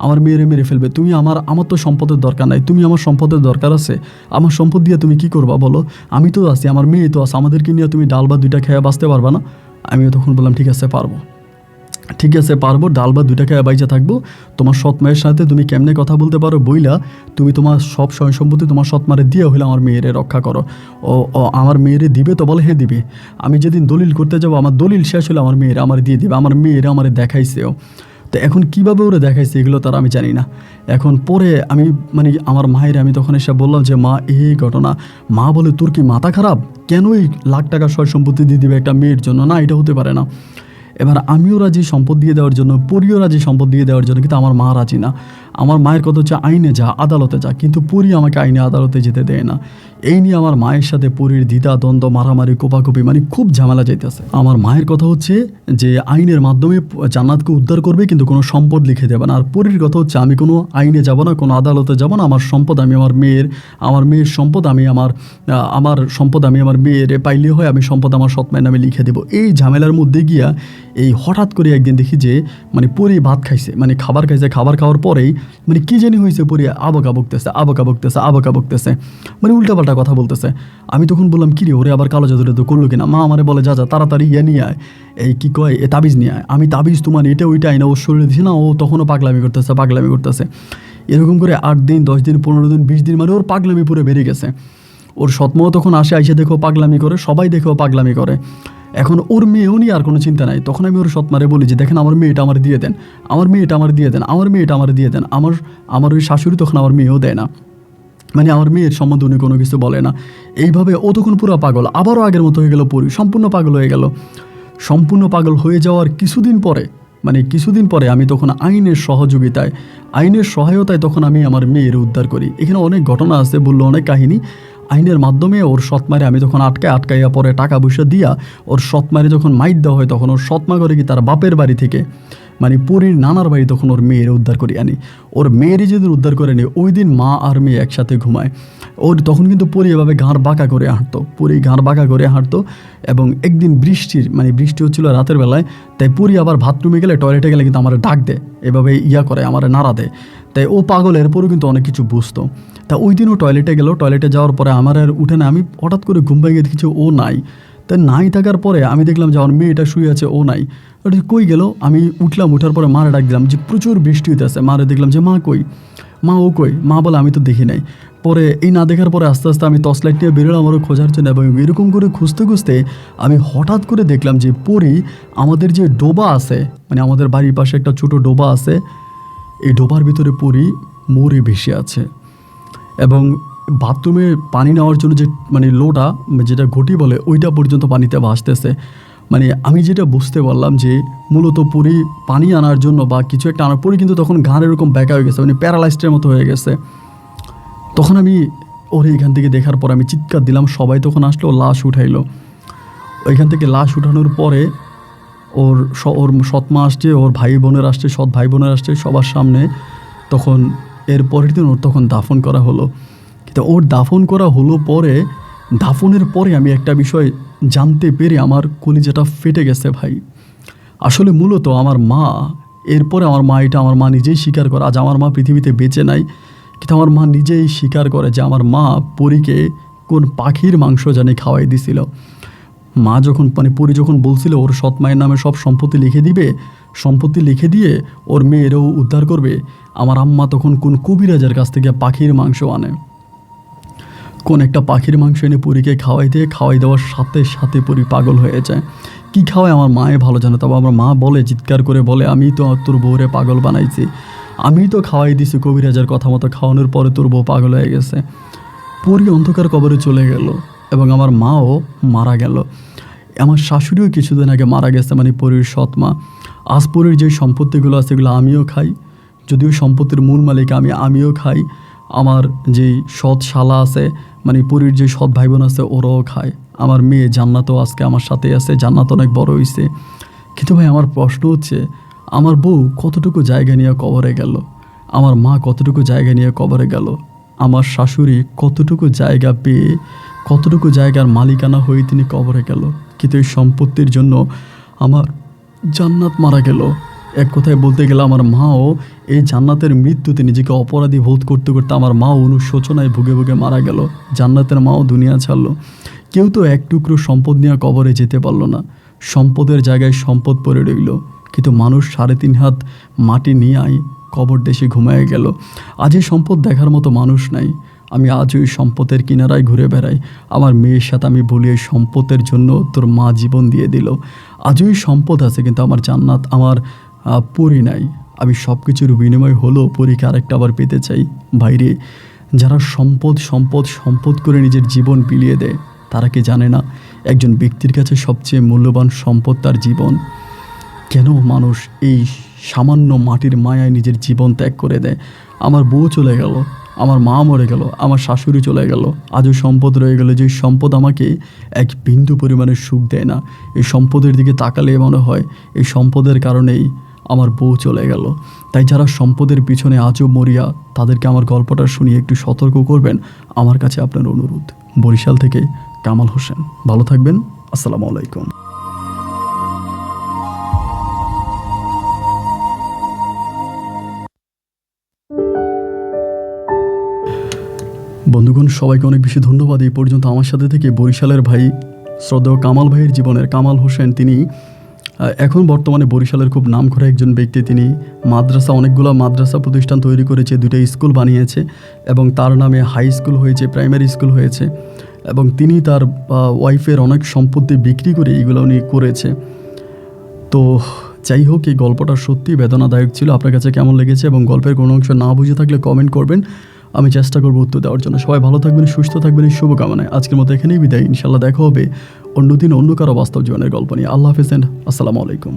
আমার মেয়েরে মেরে ফেলবে। তুমি আমার তো সম্পদের দরকার নাই, তুমি আমার সম্পদের দরকার আছে, আমার সম্পদ দিয়ে তুমি কি করবা বলো, আমি তো আছি, আমার মেয়ে তো আছে, আমাদেরকে নিয়ে তুমি ডাল বা 2টা খেয়ে বাঁচতে পারবা না। আমিও তখন বললাম ঠিক আছে পারবো, ঠিক আছে পারবো, ডাল বা 2টা খেয়ে বাইচা থাকবো। তোমার সৎ মায়ের সাথে তুমি কেমনে কথা বলতে পারো বইলা তুমি তোমার সব সয় সম্পত্তি তোমার সৎ মারে দিয়ে হইলে আমার মেয়েরে রক্ষা করো। ও আমার মেয়েরে দিবে তো বলে হ্যাঁ দিবে। আমি যেদিন দলিল করতে যাবো আমার দলিল শেষ হলে আমার মেয়েরা আমার দিয়ে দিবে, আমার মেয়েরা আমার দেখাইছেও। তো এখন কীভাবে ওরা দেখাইছে এগুলো তার আমি জানি না। এখন পরে আমি মানে আমার মায়ের আমি তখন এসে বললাম যে মা এই ঘটনা। মা বলে তোর কি মাথা খারাপ, কেন এই লাখ টাকা সয় সম্পত্তি দিয়ে দিবে একটা মেয়ের জন্য, না এটা হতে পারে না। এবার আমিও রাজি সম্পদ দিয়ে দেওয়ার জন্য, পরীও রাজি সম্পদ দিয়ে দেওয়ার জন্য, কিন্তু আমার মা রাজি না। আমার মায়ের কথা হচ্ছে আইনে যা আদালতে যা, কিন্তু পরী আমাকে আইনে আদালতে যেতে দেয় না। এই নিয়ে আমার মায়ের সাথে পরীর দ্বিধা দ্বন্দ্ব মারামারি কোপাকুপি মানে খুব ঝামেলা যাইতেছে। আমার মায়ের কথা হচ্ছে যে আইনের মাধ্যমে জান্নাতকে উদ্ধার করবে কিন্তু কোনো সম্পদ লিখে দেবে না। আর পরীর কথা হচ্ছে আমি কোনো আইনে যাব না, কোনো আদালতে যাব না, আমার সম্পদ আমি আমার মেয়ের সম্পদ আমি আমার সম্পদ আমি আমার মেয়ের পাইলে হয়, আমি সম্পদ আমার সৎ মায়ের নামে লিখে দেবো। এই ঝামেলার মধ্যে গিয়া এই হঠাৎ করে একদিন দেখি যে মানে পরী ভাত খাইছে, মানে খাবার খাইছে, খাবার খাওয়ার পরেই মানে কী জানি হয়েছে, পরী আবকা বকতেছে মানে উল্টাপাল্টা কথা বলতেছে। আমি তখন বললাম কিরে ওরে আবার কালো জাদুটা তো করলো কিনা। মা আমারে বলে যা তাড়াতাড়ি নিয়ে আয়, এই কী কয় এ তাবিজ নিয়ে আয়। আমি তাবিজ তোমার এটা ওইটা আইনা ওর শরীরে দিছি না, ও তখনও পাগলামি করতেছে। এরকম করে 8 দিন 10 দিন 15 দিন 20 দিন মানে ওর পাগলামি পুরো বেড়ে গেছে। ওর সৎমাও তখন আইসে দেখো পাগলামি করে, সবাই দেখেও পাগলামি করে। এখন ওর মেয়েও নিয়ে আর কোনো চিন্তা নাই। তখন আমি ওর সৎমারে বলি যে দেখেন আমার মেয়েটা আমার দিয়ে দেন, আমার ওই শাশুড়ি তখন আমার মেয়েও দেয় না, মানে আমার মেয়ের সম্বন্ধে উনি কোনো কিছু বলে না। এইভাবে ও তখন পুরো পাগল, আবারও আগের মতো হয়ে গেল পরী, সম্পূর্ণ পাগল হয়ে গেল। সম্পূর্ণ পাগল হয়ে যাওয়ার কিছুদিন পরে আমি তখন আইনের সহায়তায় তখন আমি আমার মেয়ের উদ্ধার করি। এখানে অনেক ঘটনা আছে, বললো অনেক কাহিনী। আইনের মাধ্যমে ওর সৎমারে আমি তখন আটকাইয়া পরে টাকা পয়সা দিয়া ওর সৎমারে যখন মাইট দেওয়া হয় তখন ওর সৎমা করে কি তার বাপের বাড়ি থেকে মানে পরীর নানার বাড়ি তখন ওর মেয়ের উদ্ধার করে আনি। ওর মেয়েরই যেদিন উদ্ধার করে আনি ওই দিন মা আর মেয়ে একসাথে ঘুমায়। ওর তখন কিন্তু পরী এভাবে ঘাড় বাঁকা করে হাঁটতো। এবং একদিন বৃষ্টি হচ্ছিল রাতের বেলায়, তাই পরী আবার বাথরুমে গেলে টয়লেটে গেলে কিন্তু আমার ডাক দেয়, এভাবে করে আমার নাড়া দেয়। তাই ও পাগল, এরপরও কিন্তু অনেক কিছু বুঝতো। তা ওই দিনও টয়লেটে যাওয়ার পরে আমার আর উঠে না, আমি হঠাৎ করে ঘুম ভেঙে দেখছি ও নাই। তাই নাই থাকার পরে আমি দেখলাম যে আমার মেয়েটা শুয়ে আছে, ও নাই। কই গেল? আমি উঠার পরে মারে ডাক দিলাম যে প্রচুর বৃষ্টি হইতেছে। মারে দেখলাম যে ও কই? মা বলে আমি তো দেখি নাই। পরে এই না দেখার পরে আস্তে আস্তে আমি টর্চ লাইট নিয়ে বেরোলাম আরও খোঁজার জন্য, এবং এরকম করে খুঁজতে আমি হঠাৎ করে দেখলাম যে পরী আমাদের যে ডোবা আছে, মানে আমাদের বাড়ির পাশে একটা ছোটো ডোবা আছে, এই ডোবার ভিতরে পরী মরে ভেসে আছে। এবং বাথরুমে পানি নেওয়ার জন্য যে মানে লোটা যেটা ঘটি বলে ওইটা পর্যন্ত পানিতে ভাসতেছে। মানে আমি যেটা বুঝতে পারলাম যে মূলত পরী পানি আনার জন্য বা কিছু একটা আনার পরী কিন্তু তখন ঘাড় এরকম ব্যাকা হয়ে গেছে, মানে প্যারালাইজডের মতো হয়ে গেছে। তখন আমি ওর এইখান থেকে দেখার পর আমি চিৎকার দিলাম, সবাই তখন আসলো, লাশ উঠাইলো। ওইখান থেকে লাশ উঠানোর পরে ওর সৎমা আসছে, ওর ভাই বোনের আসছে, সৎ ভাই বোনের আসছে সবার সামনে। তখন এর পরের দিন ওর তখন দাফন করা হলো। কিন্তু ওর দাফন করা হলো পরে, দাফনের পরে আমি একটা বিষয় জানতে পেরে আমার কলিজাটা ফেটে গেছে ভাই। আসলে মূলত আমার মা এরপরে আমার মা নিজেই স্বীকার করে, আজ আমার মা পৃথিবীতে বেঁচে নাই, কিন্তু আমার মা নিজেই স্বীকার করে যে আমার মা পরীকে কোন পাখির মাংস জানি খাওয়াই দিছিল। মা যখন পরী যখন বলছিল ওর সৎ মায়ের নামে সব সম্পত্তি লিখে দিয়ে ওর মেয়েরও উদ্ধার করবে, আমার আম্মা তখন কোন কবিরাজের কাছ থেকে পাখির মাংস আনে। কোন একটা পাখির মাংস এনে পরীকে খাওয়াই দেওয়ার সাথে সাথে পরী পাগল হয়ে যায়। কী খাওয়ায় আমার মায়ে ভালো জানে। তবে আমার মা বলে, চিৎকার করে বলে, আমি তো তোর বউরে পাগল বানাইছি, আমি তো খাওয়াই দিছি কবিরাজের কথা মতো, খাওয়ানোর পরে তোর বউ পাগল হয়ে গেছে। পরী অন্ধকার কবরে চলে গেল এবং আমার মাও মারা গেল। আমার শাশুড়িও কিছুদিন আগে মারা গেছে, পরীর সৎ মা। আজ পরীর যে সম্পত্তিগুলো আছে এগুলো আমিও খাই, যদিও সম্পত্তির মূল মালিক আমিও খাই। আমার যেই সৎ শালা আছে, পরীর যে সৎ ভাই বোন আছে ওরাও খায়। আমার মেয়ে জান্নাতও আজকে আমার সাথে আছে, জান্নাত অনেক বড় হয়েছে। কিন্তু ভাই আমার প্রশ্ন হচ্ছে, আমার বউ কতটুকু জায়গা নিয়ে কবরে গেল, আমার মা কতটুকু জায়গা নিয়ে কবরে গেল, আমার শাশুড়ি কতটুকু জায়গা পেয়ে, কতটুকু জায়গার মালিকানা হয়ে তিনি কবরে গেল। কিন্তু এই সম্পত্তির জন্য আমার জান্নাত মারা গেল। এক কথায় বলতে গেলে আমার মাও এই জান্নাতের মৃত্যুতে নিজেকে অপরাধী বোধ করতে করতে আমার মাও অনুশোচনায় ভুগে ভুগে মারা গেল। জান্নাতের মাও দুনিয়া ছাড়লো। কেউ তো এক টুকরো সম্পদ নিয়ে কবরে যেতে পারলো না, সম্পদের জায়গায় সম্পদ পড়ে রইল। কিন্তু মানুষ 3.5 হাত মাটি নিয়ে কবর দেশে ঘুমায় গেল। আজ এই সম্পদ দেখার মতো মানুষ নাই। আমি আজ ওই সম্পদের কিনারায় ঘুরে বেড়াই। আমার মেয়ের সাথে আমি বলি, এই সম্পদের জন্য তোর মা জীবন দিয়ে দিল। আজ ওই সম্পদ আছে কিন্তু আমার জান্নাত, আমার পরী নাই। আমি সব কিছুর বিনিময় হলেও পরীকে আরেকটা আবার পেতে চাই। বাইরে যারা সম্পদ করে নিজের জীবন বিলিয়ে দেয়, তারা কি জানে না একজন ব্যক্তির কাছে সবচেয়ে মূল্যবান সম্পদ তার জীবন? কেন মানুষ এই সামান্য মাটির মায়ায় নিজের জীবন ত্যাগ করে দেয়? আমার বউ চলে গেল, আমার মা মরে গেল, আমার শাশুড়ি চলে গেল, আজও সম্পদ রয়ে গেল। যে সম্পদ আমাকে এক বিন্দু পরিমাণের সুখ দেয় না। এই সম্পদের দিকে তাকালে মনে হয় এই সম্পদের কারণেই আমার বউ চলে গেল। তাই যারা সম্পদের পিছনে আজও মরিয়া, তাদেরকে আমার গল্পটা শুনিয়ে একটু সতর্ক করবেন, আমার কাছে আপনার অনুরোধ। বরিশাল থেকে কামাল হোসেন। ভালো থাকবেন। আসসালামু আলাইকুম। বন্ধুগণ, সবাইকে অনেক বেশি ধন্যবাদ এই পর্যন্ত আমার সাথে থেকে। বরিশালের ভাই, শ্রদ্ধেয় কামাল ভাইয়ের জীবনের কামাল হোসেন, তিনি এখন বর্তমানে বরিশালের খুব নামকরা একজন ব্যক্তি। তিনি অনেকগুলো মাদ্রাসা প্রতিষ্ঠান তৈরি করেছে, 2টা স্কুল বানিয়েছে এবং তার নামে হাই স্কুল হয়েছে, প্রাইমারি স্কুল হয়েছে। এবং তিনি তার ওয়াইফের অনেক সম্পত্তি বিক্রি করে এইগুলো উনি করেছে। তো যাই হোক, এই গল্পটা সত্যি বেদনাদায়ক ছিল। আপনার কাছে কেমন লেগেছে এবং গল্পের কোনো অংশ না বুঝে থাকলে কমেন্ট করবেন, আমি চেষ্টা করবো উত্তর দেওয়ার জন্য। সবাই ভালো থাকবেন, সুস্থ থাকবেন, এই শুভকামনায় আজকের মতো এখানেই বিদায়। ইনশাল্লাহ দেখা হবে অন্যদিন অন্য কারো বাস্তব জীবনের গল্প নিয়ে। আল্লাহ হাফেজ, আসসালামু আলাইকুম।